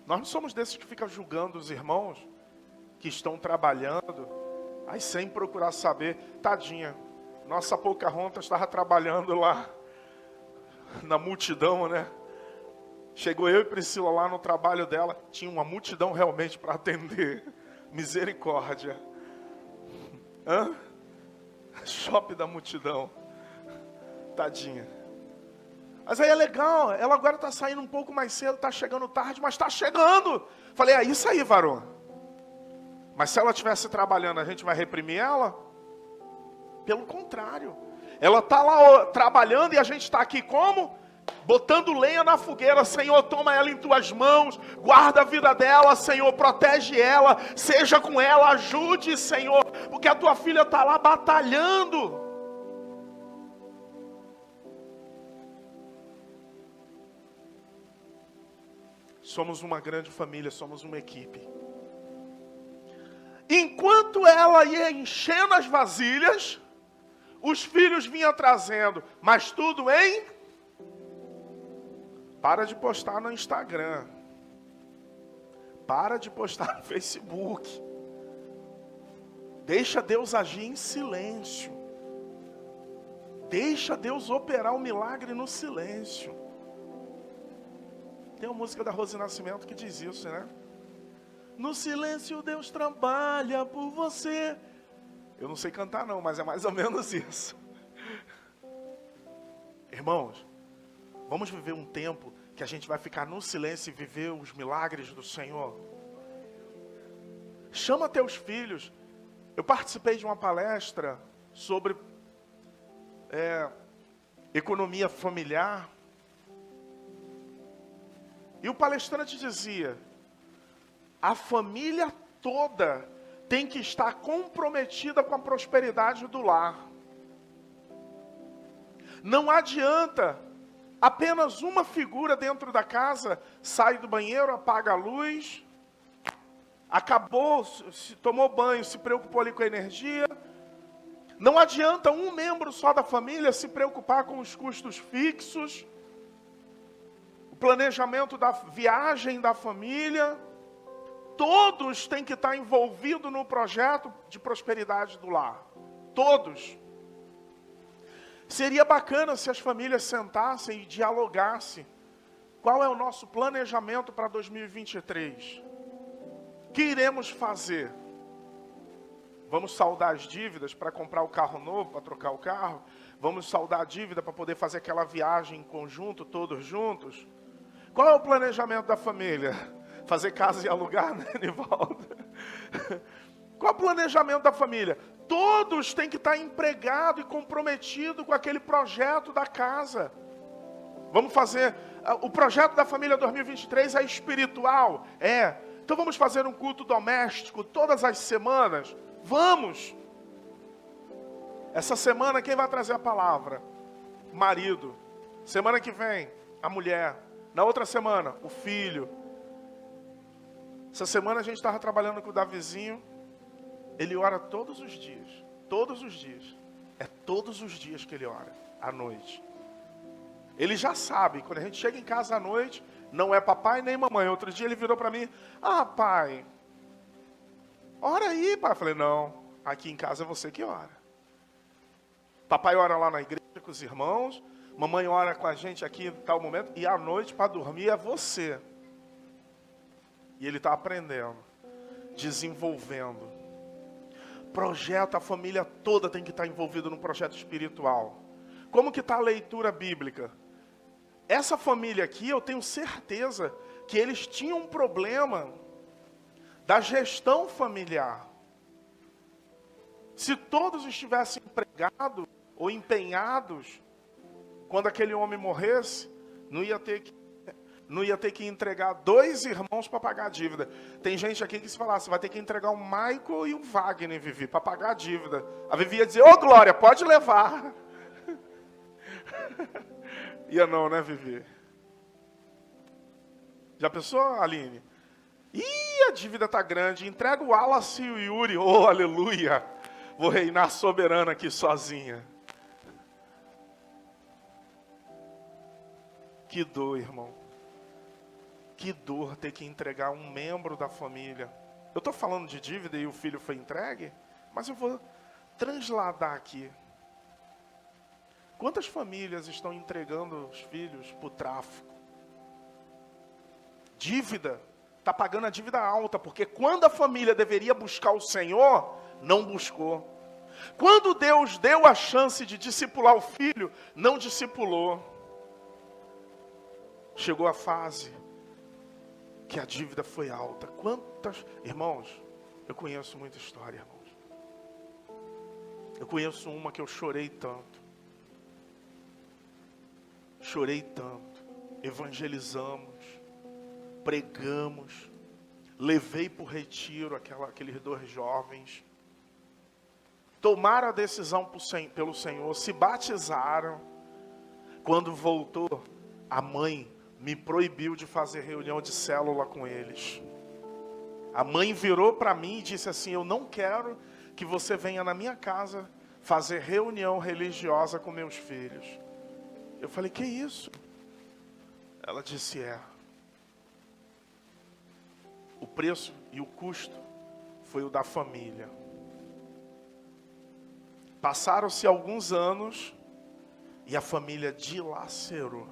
Speaker 3: Nós não somos desses que ficam julgando os irmãos que estão trabalhando, aí sem procurar saber. Tadinha, nossa Pocahontas estava trabalhando lá na multidão, né? Chegou eu e Priscila lá no trabalho dela, tinha uma multidão realmente para atender. Misericórdia. Hã? Shopping da multidão. Tadinha. Mas aí é legal, ela agora está saindo um pouco mais cedo, está chegando tarde, mas está chegando. Falei, é isso aí, varão. Mas se ela estivesse trabalhando, a gente vai reprimir ela? Pelo contrário. Ela está lá trabalhando e a gente está aqui como? Botando lenha na fogueira. Senhor, toma ela em tuas mãos, guarda a vida dela, Senhor, protege ela, seja com ela, ajude, Senhor, porque a tua filha está lá batalhando. Somos uma grande família, somos uma equipe. Enquanto ela ia enchendo as vasilhas, os filhos vinham trazendo, mas tudo em... Para de postar no Instagram. Para de postar no Facebook. Deixa Deus agir em silêncio. Deixa Deus operar o milagre no silêncio. Tem uma música da Rose Nascimento que diz isso, né? No silêncio Deus trabalha por você. Eu não sei cantar não, mas é mais ou menos isso. Irmãos, vamos viver um tempo que a gente vai ficar no silêncio e viver os milagres do Senhor. Chama teus filhos. Eu participei de uma palestra sobre economia familiar. E o palestrante dizia, a família toda tem que estar comprometida com a prosperidade do lar. Não adianta apenas uma figura dentro da casa sai do banheiro, apaga a luz, acabou, se tomou banho, se preocupou ali com a energia. Não adianta um membro só da família se preocupar com os custos fixos, o planejamento da viagem da família. Todos têm que estar envolvidos no projeto de prosperidade do lar. Todos. Seria bacana se as famílias sentassem e dialogassem. Qual é o nosso planejamento para 2023? O que iremos fazer? Vamos saldar as dívidas para comprar o carro novo, para trocar o carro? Vamos saldar a dívida para poder fazer aquela viagem em conjunto, todos juntos? Qual é o planejamento da família? Fazer casa e alugar, né, Nivaldo? Qual é o planejamento da família? Todos têm que estar empregados e comprometidos com aquele projeto da casa. Vamos fazer... O projeto da família 2023 é espiritual? É. Então vamos fazer um culto doméstico todas as semanas? Vamos! Essa semana quem vai trazer a palavra? O marido. Semana que vem, a mulher. Na outra semana, o filho. Essa semana a gente estava trabalhando com o Davizinho. Ele ora todos os dias. Todos os dias. É todos os dias que ele ora. À noite. Ele já sabe. Quando a gente chega em casa à noite, não é papai nem mamãe. Outro dia ele virou para mim. Ah, pai. Ora aí, pai. Eu falei, não. Aqui em casa é você que ora. Papai ora lá na igreja com os irmãos. Mamãe ora com a gente aqui em tal momento. E à noite, para dormir, é você. E ele está aprendendo. Desenvolvendo. Projeto, a família toda tem que estar envolvida no projeto espiritual. Como que está a leitura bíblica? Essa família aqui, eu tenho certeza que eles tinham um problema da gestão familiar. Se todos estivessem empregados ou empenhados, quando aquele homem morresse, não ia ter que não ia ter que entregar 2 irmãos para pagar a dívida. Tem gente aqui que se falar, você vai ter que entregar o Michael e o Wagner, Vivi, para pagar a dívida. A Vivi ia dizer, ô Glória, pode levar. Ia não, né, Vivi? Já pensou, Aline? Ih, a dívida tá grande, entrega o Wallace e o Yuri, oh, aleluia. Vou reinar soberana aqui sozinha. Que dor, irmão. Que dor ter que entregar um membro da família. Eu estou falando de dívida e o filho foi entregue, mas eu vou transladar aqui. Quantas famílias estão entregando os filhos para o tráfico? Dívida. Está pagando a dívida alta, porque quando a família deveria buscar o Senhor, não buscou. Quando Deus deu a chance de discipular o filho, não discipulou. Chegou a fase que a dívida foi alta. Quantas... Irmãos, eu conheço muita história, irmãos. Eu conheço uma que eu chorei tanto. Chorei tanto. Evangelizamos. Pregamos. Levei para o retiro aqueles 2 jovens. Tomaram a decisão pelo Senhor. Se batizaram. Quando voltou, a mãe me proibiu de fazer reunião de célula com eles. A mãe virou para mim e disse assim, eu não quero que você venha na minha casa fazer reunião religiosa com meus filhos. Eu falei, que isso? Ela disse, o preço e o custo foi o da família. Passaram-se alguns anos e a família dilacerou.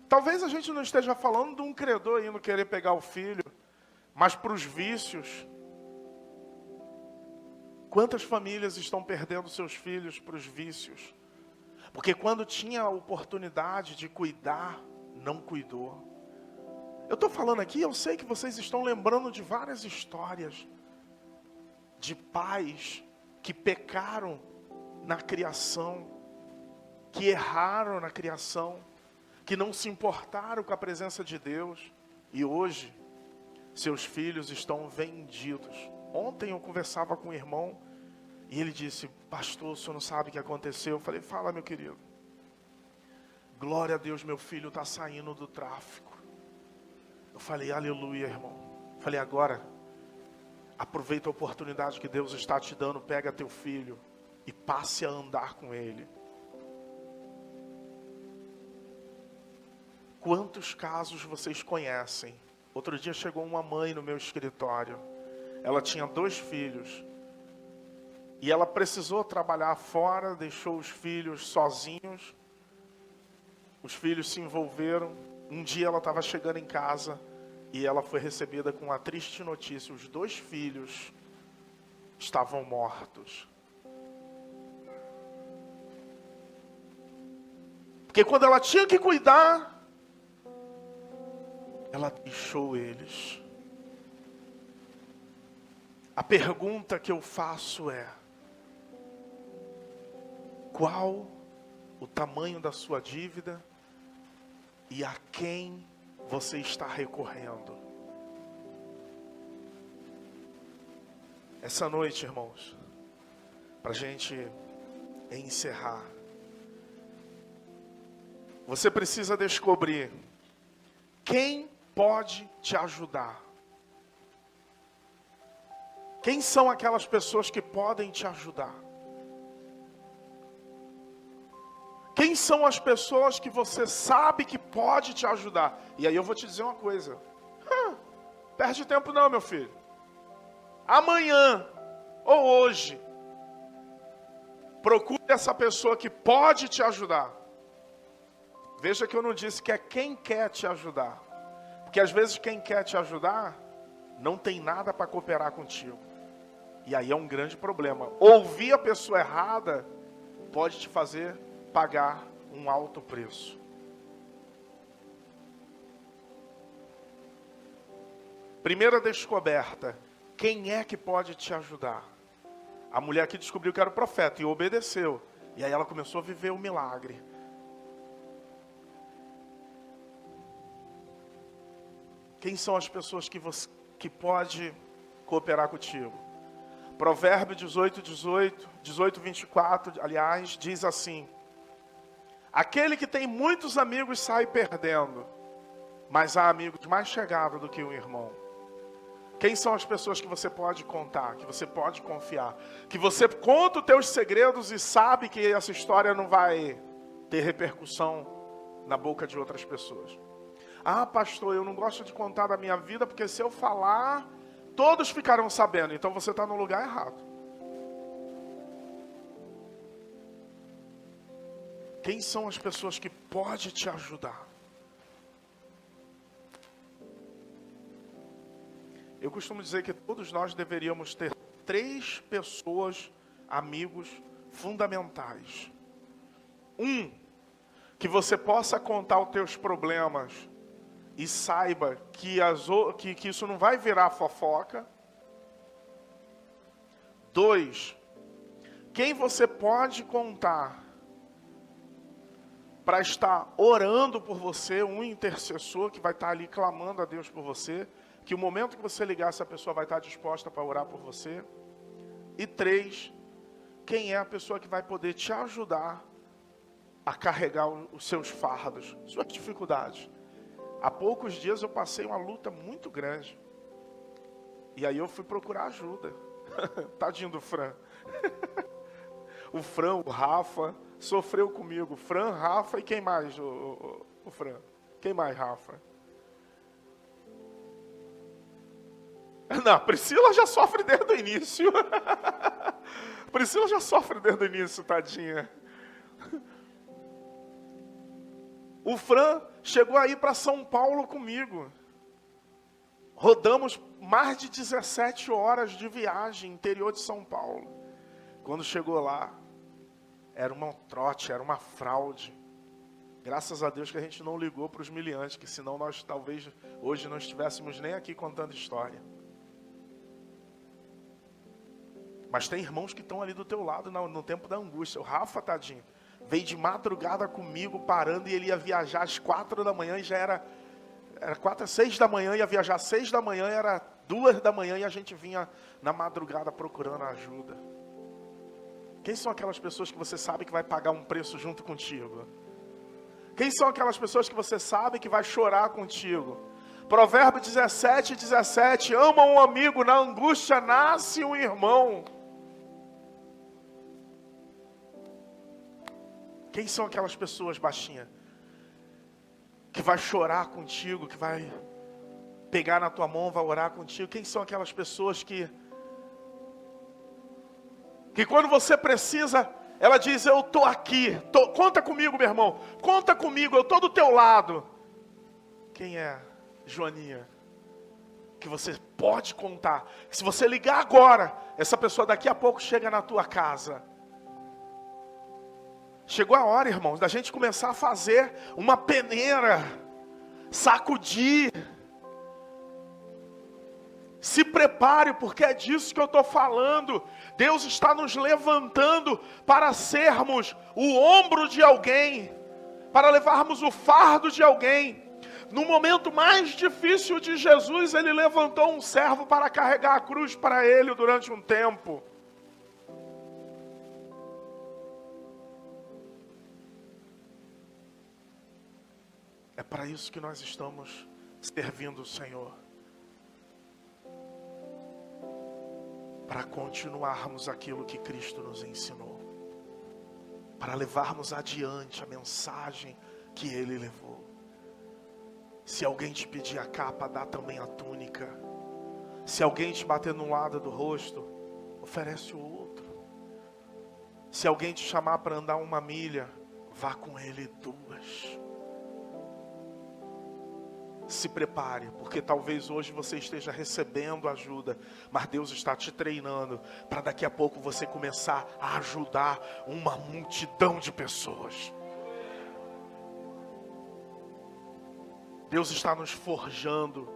Speaker 3: Talvez a gente não esteja falando de um credor indo querer pegar o filho, mas para os vícios. Quantas famílias estão perdendo seus filhos para os vícios? Porque quando tinha a oportunidade de cuidar, não cuidou. Eu estou falando aqui, eu sei que vocês estão lembrando de várias histórias de pais que pecaram na criação, que erraram na criação, que não se importaram com a presença de Deus, e hoje, seus filhos estão vendidos. Ontem eu conversava com um irmão, e ele disse, pastor, o senhor não sabe o que aconteceu? Eu falei, fala, meu querido. Glória a Deus, meu filho está saindo do tráfico. Eu falei, aleluia, irmão. Eu falei, agora, aproveita a oportunidade que Deus está te dando, pega teu filho, e passe a andar com ele. Quantos casos vocês conhecem? Outro dia chegou uma mãe no meu escritório. Ela tinha 2 filhos. E ela precisou trabalhar fora, deixou os filhos sozinhos. Os filhos se envolveram. Um dia ela estava chegando em casa e ela foi recebida com uma triste notícia. Os 2 filhos estavam mortos. Porque quando ela tinha que cuidar, ela deixou eles. A pergunta que eu faço é: qual o tamanho da sua dívida e a quem você está recorrendo? Essa noite, irmãos, para a gente encerrar, você precisa descobrir quem pode te ajudar. Quem são aquelas pessoas que podem te ajudar? Quem são as pessoas que você sabe que pode te ajudar? E aí eu vou te dizer uma coisa. Perde tempo não, meu filho. Amanhã ou hoje, procure essa pessoa que pode te ajudar. Veja que eu não disse que é quem quer te ajudar. Porque às vezes quem quer te ajudar não tem nada para cooperar contigo. E aí é um grande problema. Ouvir a pessoa errada pode te fazer pagar um alto preço. Primeira descoberta: quem é que pode te ajudar? A mulher que descobriu que era o profeta e obedeceu. E aí ela começou a viver o milagre. Quem são as pessoas que pode cooperar contigo? Provérbio 18:24, aliás, diz assim: aquele que tem muitos amigos sai perdendo, mas há amigos mais chegados do que um irmão. Quem são as pessoas que você pode contar, que você pode confiar? Que você conta os teus segredos e sabe que essa história não vai ter repercussão na boca de outras pessoas. Ah, pastor, eu não gosto de contar da minha vida, porque se eu falar, todos ficarão sabendo. Então você está no lugar errado. Quem são as pessoas que podem te ajudar? Eu costumo dizer que todos nós deveríamos ter 3 pessoas, amigos, fundamentais. Que você possa contar os teus problemas e saiba que isso não vai virar fofoca. 2, quem você pode contar para estar orando por você, um intercessor que vai estar ali clamando a Deus por você, que o momento que você ligar, essa pessoa vai estar disposta para orar por você. E 3, quem é a pessoa que vai poder te ajudar a carregar os seus fardos, suas dificuldades. Há poucos dias eu passei uma luta muito grande. E aí eu fui procurar ajuda. Tadinho do Fran. O Fran, o Rafa, sofreu comigo. Fran, Rafa e quem mais, o Fran? Quem mais, Rafa? Não, a Priscila já sofre desde o início. Priscila já sofre desde o início, tadinha. O Fran chegou aí para São Paulo comigo. Rodamos mais de 17 horas de viagem, interior de São Paulo. Quando chegou lá, era um trote, era uma fraude. Graças a Deus que a gente não ligou para os miliantes, que senão nós talvez hoje não estivéssemos nem aqui contando história. Mas tem irmãos que estão ali do teu lado no tempo da angústia. O Rafa, tadinho, veio de madrugada comigo, parando, e ele ia viajar às 4 da manhã, e já era 4, 6 da manhã, ia viajar às 6 da manhã, era 2 da manhã, e a gente vinha na madrugada procurando ajuda. Quem são aquelas pessoas que você sabe que vai pagar um preço junto contigo? Quem são aquelas pessoas que você sabe que vai chorar contigo? Provérbio 17:17, ama um amigo, na angústia nasce um irmão. Quem são aquelas pessoas, baixinha, que vai chorar contigo, que vai pegar na tua mão, vai orar contigo? Quem são aquelas pessoas que quando você precisa, ela diz, eu estou aqui, conta comigo, meu irmão, conta comigo, eu estou do teu lado. Quem é, Joaninha? Que você pode contar. Se você ligar agora, essa pessoa daqui a pouco chega na tua casa. Chegou a hora, irmãos, da gente começar a fazer uma peneira, sacudir. Se prepare, porque é disso que eu estou falando. Deus está nos levantando para sermos o ombro de alguém, para levarmos o fardo de alguém. No momento mais difícil de Jesus, Ele levantou um servo para carregar a cruz para Ele durante um tempo. É para isso que nós estamos servindo o Senhor. Para continuarmos aquilo que Cristo nos ensinou. Para levarmos adiante a mensagem que Ele levou. Se alguém te pedir a capa, dá também a túnica. Se alguém te bater no lado do rosto, oferece o outro. Se alguém te chamar para andar 1 milha, vá com ele 2. Se prepare, porque talvez hoje você esteja recebendo ajuda, mas Deus está te treinando para daqui a pouco você começar a ajudar uma multidão de pessoas. Deus está nos forjando,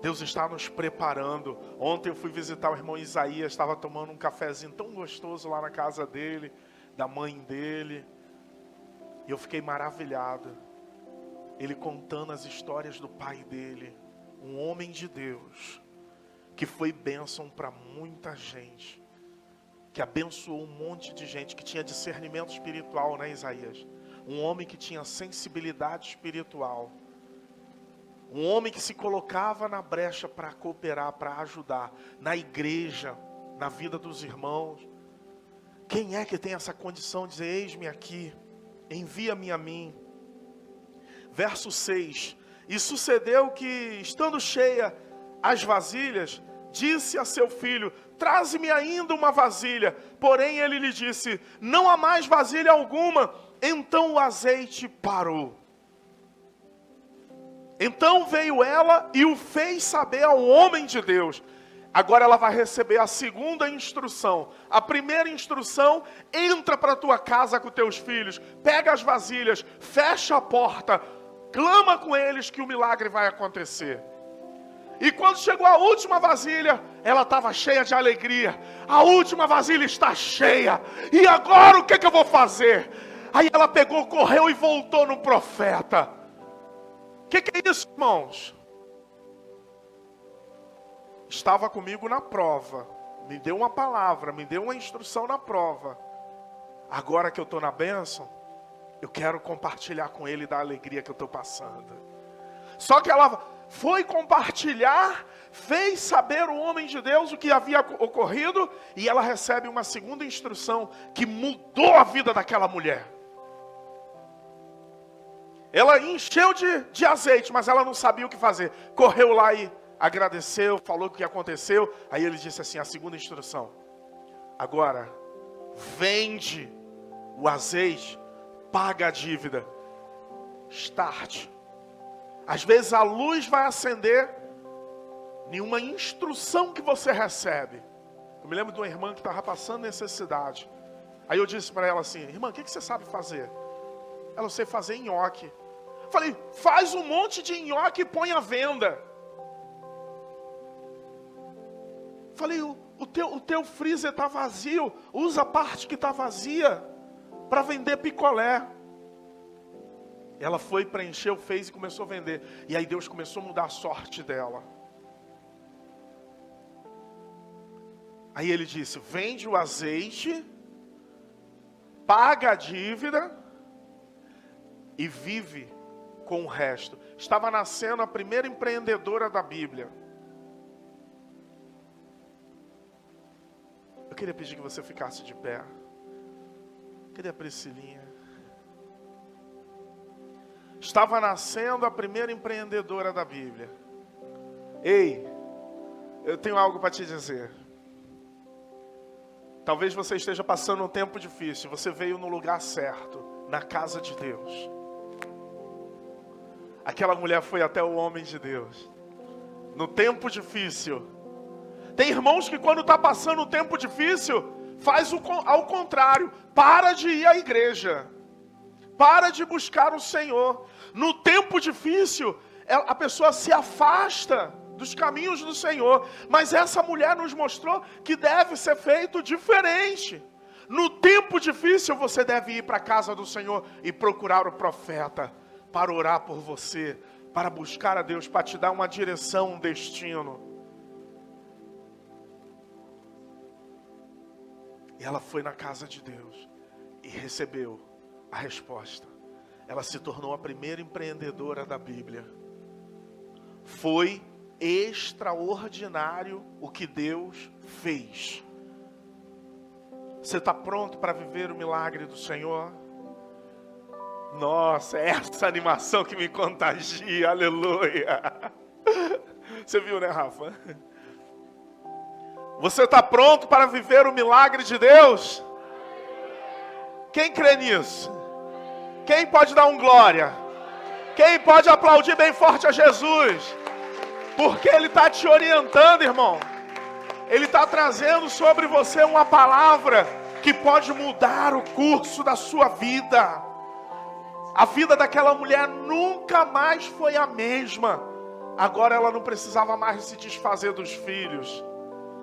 Speaker 3: Deus está nos preparando. Ontem eu fui visitar o irmão Isaías, estava tomando um cafezinho tão gostoso lá na casa dele, da mãe dele, e eu fiquei maravilhado. Ele contando as histórias do pai dele, um homem de Deus, que foi bênção para muita gente, que abençoou um monte de gente, que tinha discernimento espiritual, né, Isaías? Um homem que tinha sensibilidade espiritual. Um homem que se colocava na brecha para cooperar, para ajudar, na igreja, na vida dos irmãos. Quem é que tem essa condição de dizer, eis-me aqui, envia-me a mim? Verso 6, e sucedeu que, estando cheia as vasilhas, disse a seu filho, traze-me ainda uma vasilha. Porém ele lhe disse, não há mais vasilha alguma. Então o azeite parou. Então veio ela e o fez saber ao homem de Deus. Agora ela vai receber a segunda instrução. A primeira instrução, entra para a tua casa com teus filhos, pega as vasilhas, fecha a porta, clama com eles que o milagre vai acontecer. E quando chegou a última vasilha, ela estava cheia de alegria. A última vasilha está cheia. E agora o que eu vou fazer? Aí ela pegou, correu e voltou no profeta. O que é isso, irmãos? Estava comigo na prova. Me deu uma palavra, me deu uma instrução na prova. Agora que eu estou na bênção, eu quero compartilhar com ele da alegria que eu estou passando. Só que ela foi compartilhar, fez saber o homem de Deus o que havia ocorrido, e ela recebe uma segunda instrução que mudou a vida daquela mulher. Ela encheu de azeite, mas ela não sabia o que fazer. Correu lá e agradeceu, falou o que aconteceu. Aí ele disse assim, a segunda instrução. Agora, vende o azeite, paga a dívida. Start. Às vezes a luz vai acender em uma instrução que você recebe. Eu me lembro de uma irmã que estava passando necessidade. Aí eu disse para ela assim, irmã, o que você sabe fazer? Ela, eu sei fazer nhoque. Falei, faz um monte de nhoque e põe à venda. Falei, o teu freezer está vazio, usa a parte que está vazia para vender picolé. Ela foi, preencheu, fez e começou a vender. E aí Deus começou a mudar a sorte dela. Aí ele disse, vende o azeite, paga a dívida e vive com o resto. Estava nascendo a primeira empreendedora da Bíblia. Eu queria pedir que você ficasse de pé. Cadê a Priscilinha? Estava nascendo a primeira empreendedora da Bíblia. Ei, eu tenho algo para te dizer. Talvez você esteja passando um tempo difícil. Você veio no lugar certo, na casa de Deus. Aquela mulher foi até o homem de Deus. No tempo difícil. Tem irmãos que quando está passando um tempo difícil, faz ao contrário. Para de ir à igreja. Para de buscar o Senhor. No tempo difícil, a pessoa se afasta dos caminhos do Senhor. Mas essa mulher nos mostrou que deve ser feito diferente. No tempo difícil, você deve ir para a casa do Senhor e procurar o profeta para orar por você, para buscar a Deus, para te dar uma direção, um destino. E ela foi na casa de Deus e recebeu a resposta. Ela se tornou a primeira empreendedora da Bíblia. Foi extraordinário o que Deus fez. Você está pronto para viver o milagre do Senhor? Nossa, é essa animação que me contagia, aleluia. Você viu, né, Rafa? Você está pronto para viver o milagre de Deus? Quem crê nisso? Quem pode dar um glória? Quem pode aplaudir bem forte a Jesus? Porque Ele está te orientando, irmão. Ele está trazendo sobre você uma palavra que pode mudar o curso da sua vida. A vida daquela mulher nunca mais foi a mesma. Agora ela não precisava mais se desfazer dos filhos.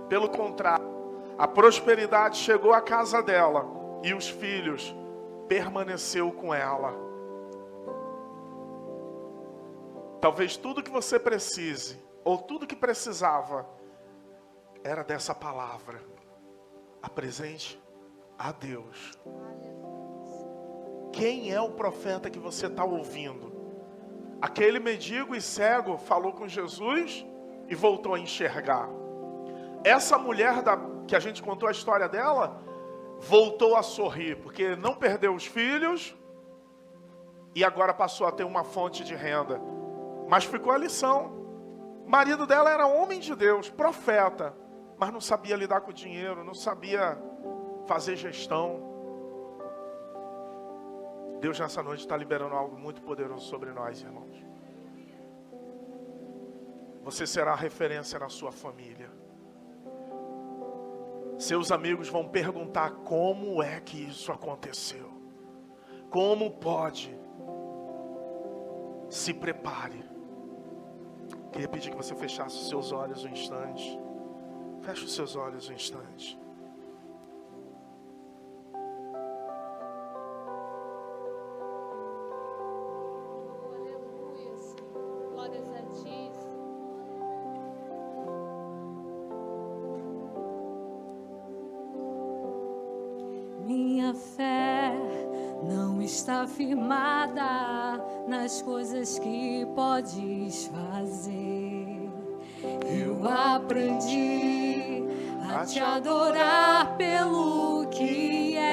Speaker 3: Pelo contrário, a prosperidade chegou à casa dela e os filhos permaneceu com ela. Talvez tudo que você precise ou tudo que precisava, era dessa palavra. Apresente a Deus. Quem é o profeta que você está ouvindo? Aquele mendigo e cego falou com Jesus e voltou a enxergar. Essa mulher que a gente contou a história dela, voltou a sorrir, porque não perdeu os filhos e agora passou a ter uma fonte de renda. Mas ficou a lição. O marido dela era homem de Deus, profeta, mas não sabia lidar com o dinheiro, não sabia fazer gestão. Deus nessa noite está liberando algo muito poderoso sobre nós, irmãos. Você será referência na sua família. Seus amigos vão perguntar como é que isso aconteceu. Como pode? Se prepare. Queria pedir que você fechasse os seus olhos um instante. Feche os seus olhos um instante.
Speaker 4: Aleluia, Senhor. Glórias a Ti. Minha fé não está firmada nas coisas que podes fazer. Eu aprendi a te adorar pelo que és.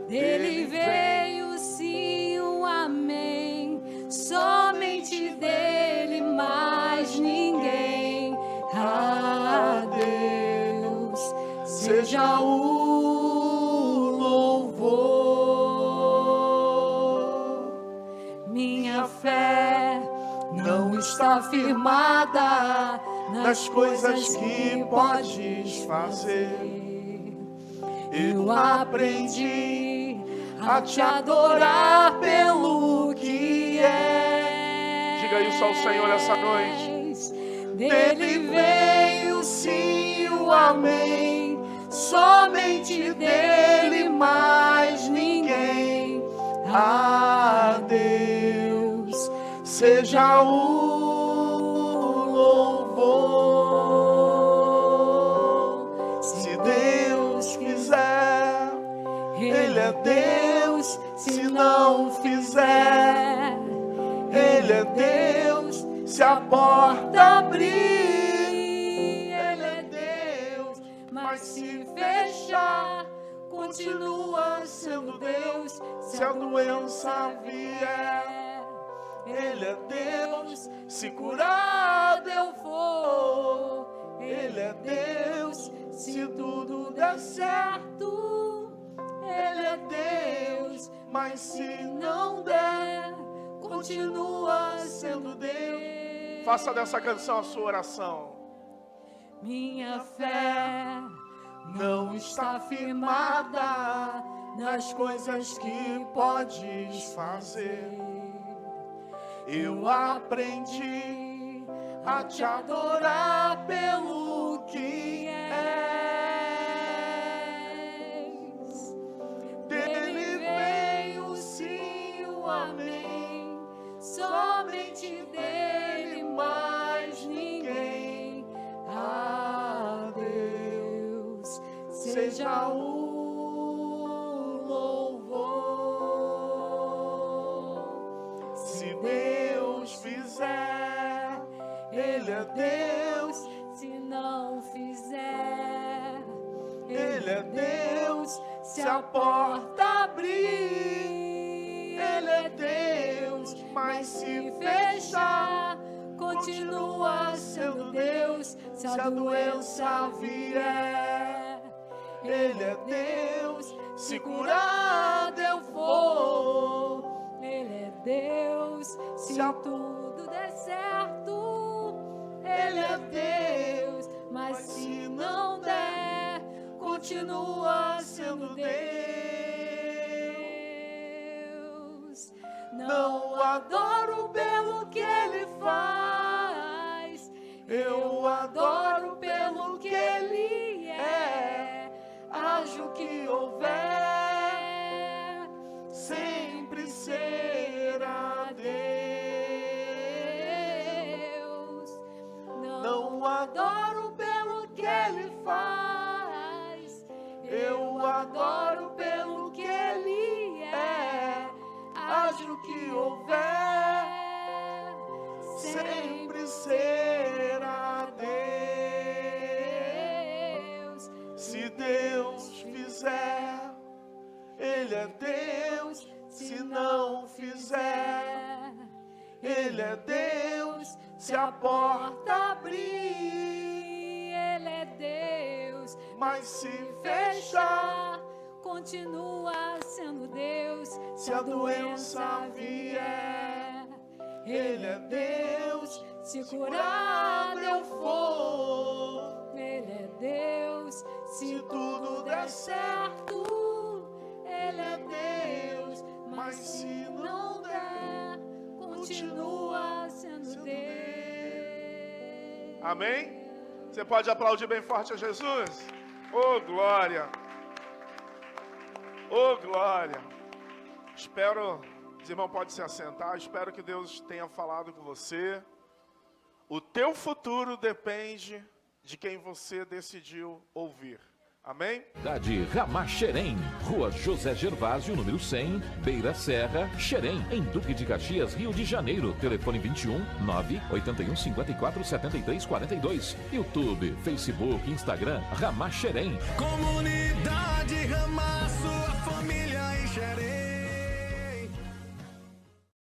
Speaker 4: Dele veio sim um amém, somente dele, mais ninguém. A Deus seja o louvor. Minha fé não está firmada nas coisas que podes fazer. Eu aprendi a te adorar pelo que és.
Speaker 3: Diga isso ao Senhor essa noite.
Speaker 4: Dele veio sim o amém, somente dele, mais ninguém. A Deus seja o louvor. Se Deus quiser, Ele é Deus. Se não fizer, Ele é Deus. Se a porta abrir, Ele é Deus. Mas se fechar, continua sendo Deus. Se a doença vier, Ele é Deus. Se curado eu for, Ele é Deus. Se tudo der certo, Ele é Deus. Mas se não der, continua sendo Deus.
Speaker 3: Faça dessa canção a sua oração.
Speaker 4: Minha fé não está firmada nas coisas que podes fazer. Eu aprendi a te adorar pelo que és. Dele veio sim o amém, somente dele, mais ninguém. A Deus seja o louvor. Se Deus fizer, Ele é Deus. Se não fizer, Ele é Deus. Se a porta abrir, Ele é Deus. Mas se fechar, continua sendo Deus. Se a doença vier, Ele é Deus. Se curado eu for, Ele é Deus. Se tudo der certo, Ele é Deus. Mas se não der, continua sendo Deus. Não adoro pelo que Ele faz, eu adoro pelo que Ele é. Haja o que houver, sempre será Deus.
Speaker 3: seja o que houver, sempre será Deus. Se Deus fizer, Ele é Deus. Se não fizer, Ele é Deus. Se a porta abrir,
Speaker 4: Ele é Deus.
Speaker 3: mas se fechar,
Speaker 4: continua sendo Deus.
Speaker 3: se a doença vier, Ele é Deus.
Speaker 4: Se
Speaker 3: Curado eu for,
Speaker 4: Ele é Deus.
Speaker 3: se tudo der certo,
Speaker 4: Ele é Deus.
Speaker 3: mas se não der,
Speaker 4: continua sendo Deus.
Speaker 3: amém? Você pode aplaudir bem forte a Jesus? Oh, glória! Oh, glória! Espero, os irmãos podem se assentar, espero que Deus tenha falado com você. O teu futuro depende de quem você decidiu ouvir. Amém?
Speaker 2: Cidade Ramá Xerém, Rua José Gervásio, número 100, Beira Serra, Xerém, em Duque de Caxias, Rio de Janeiro. Telefone 21 981 54 73 42. YouTube, Facebook, Instagram, Ramá Xerém.
Speaker 1: Comunidade Ramaço.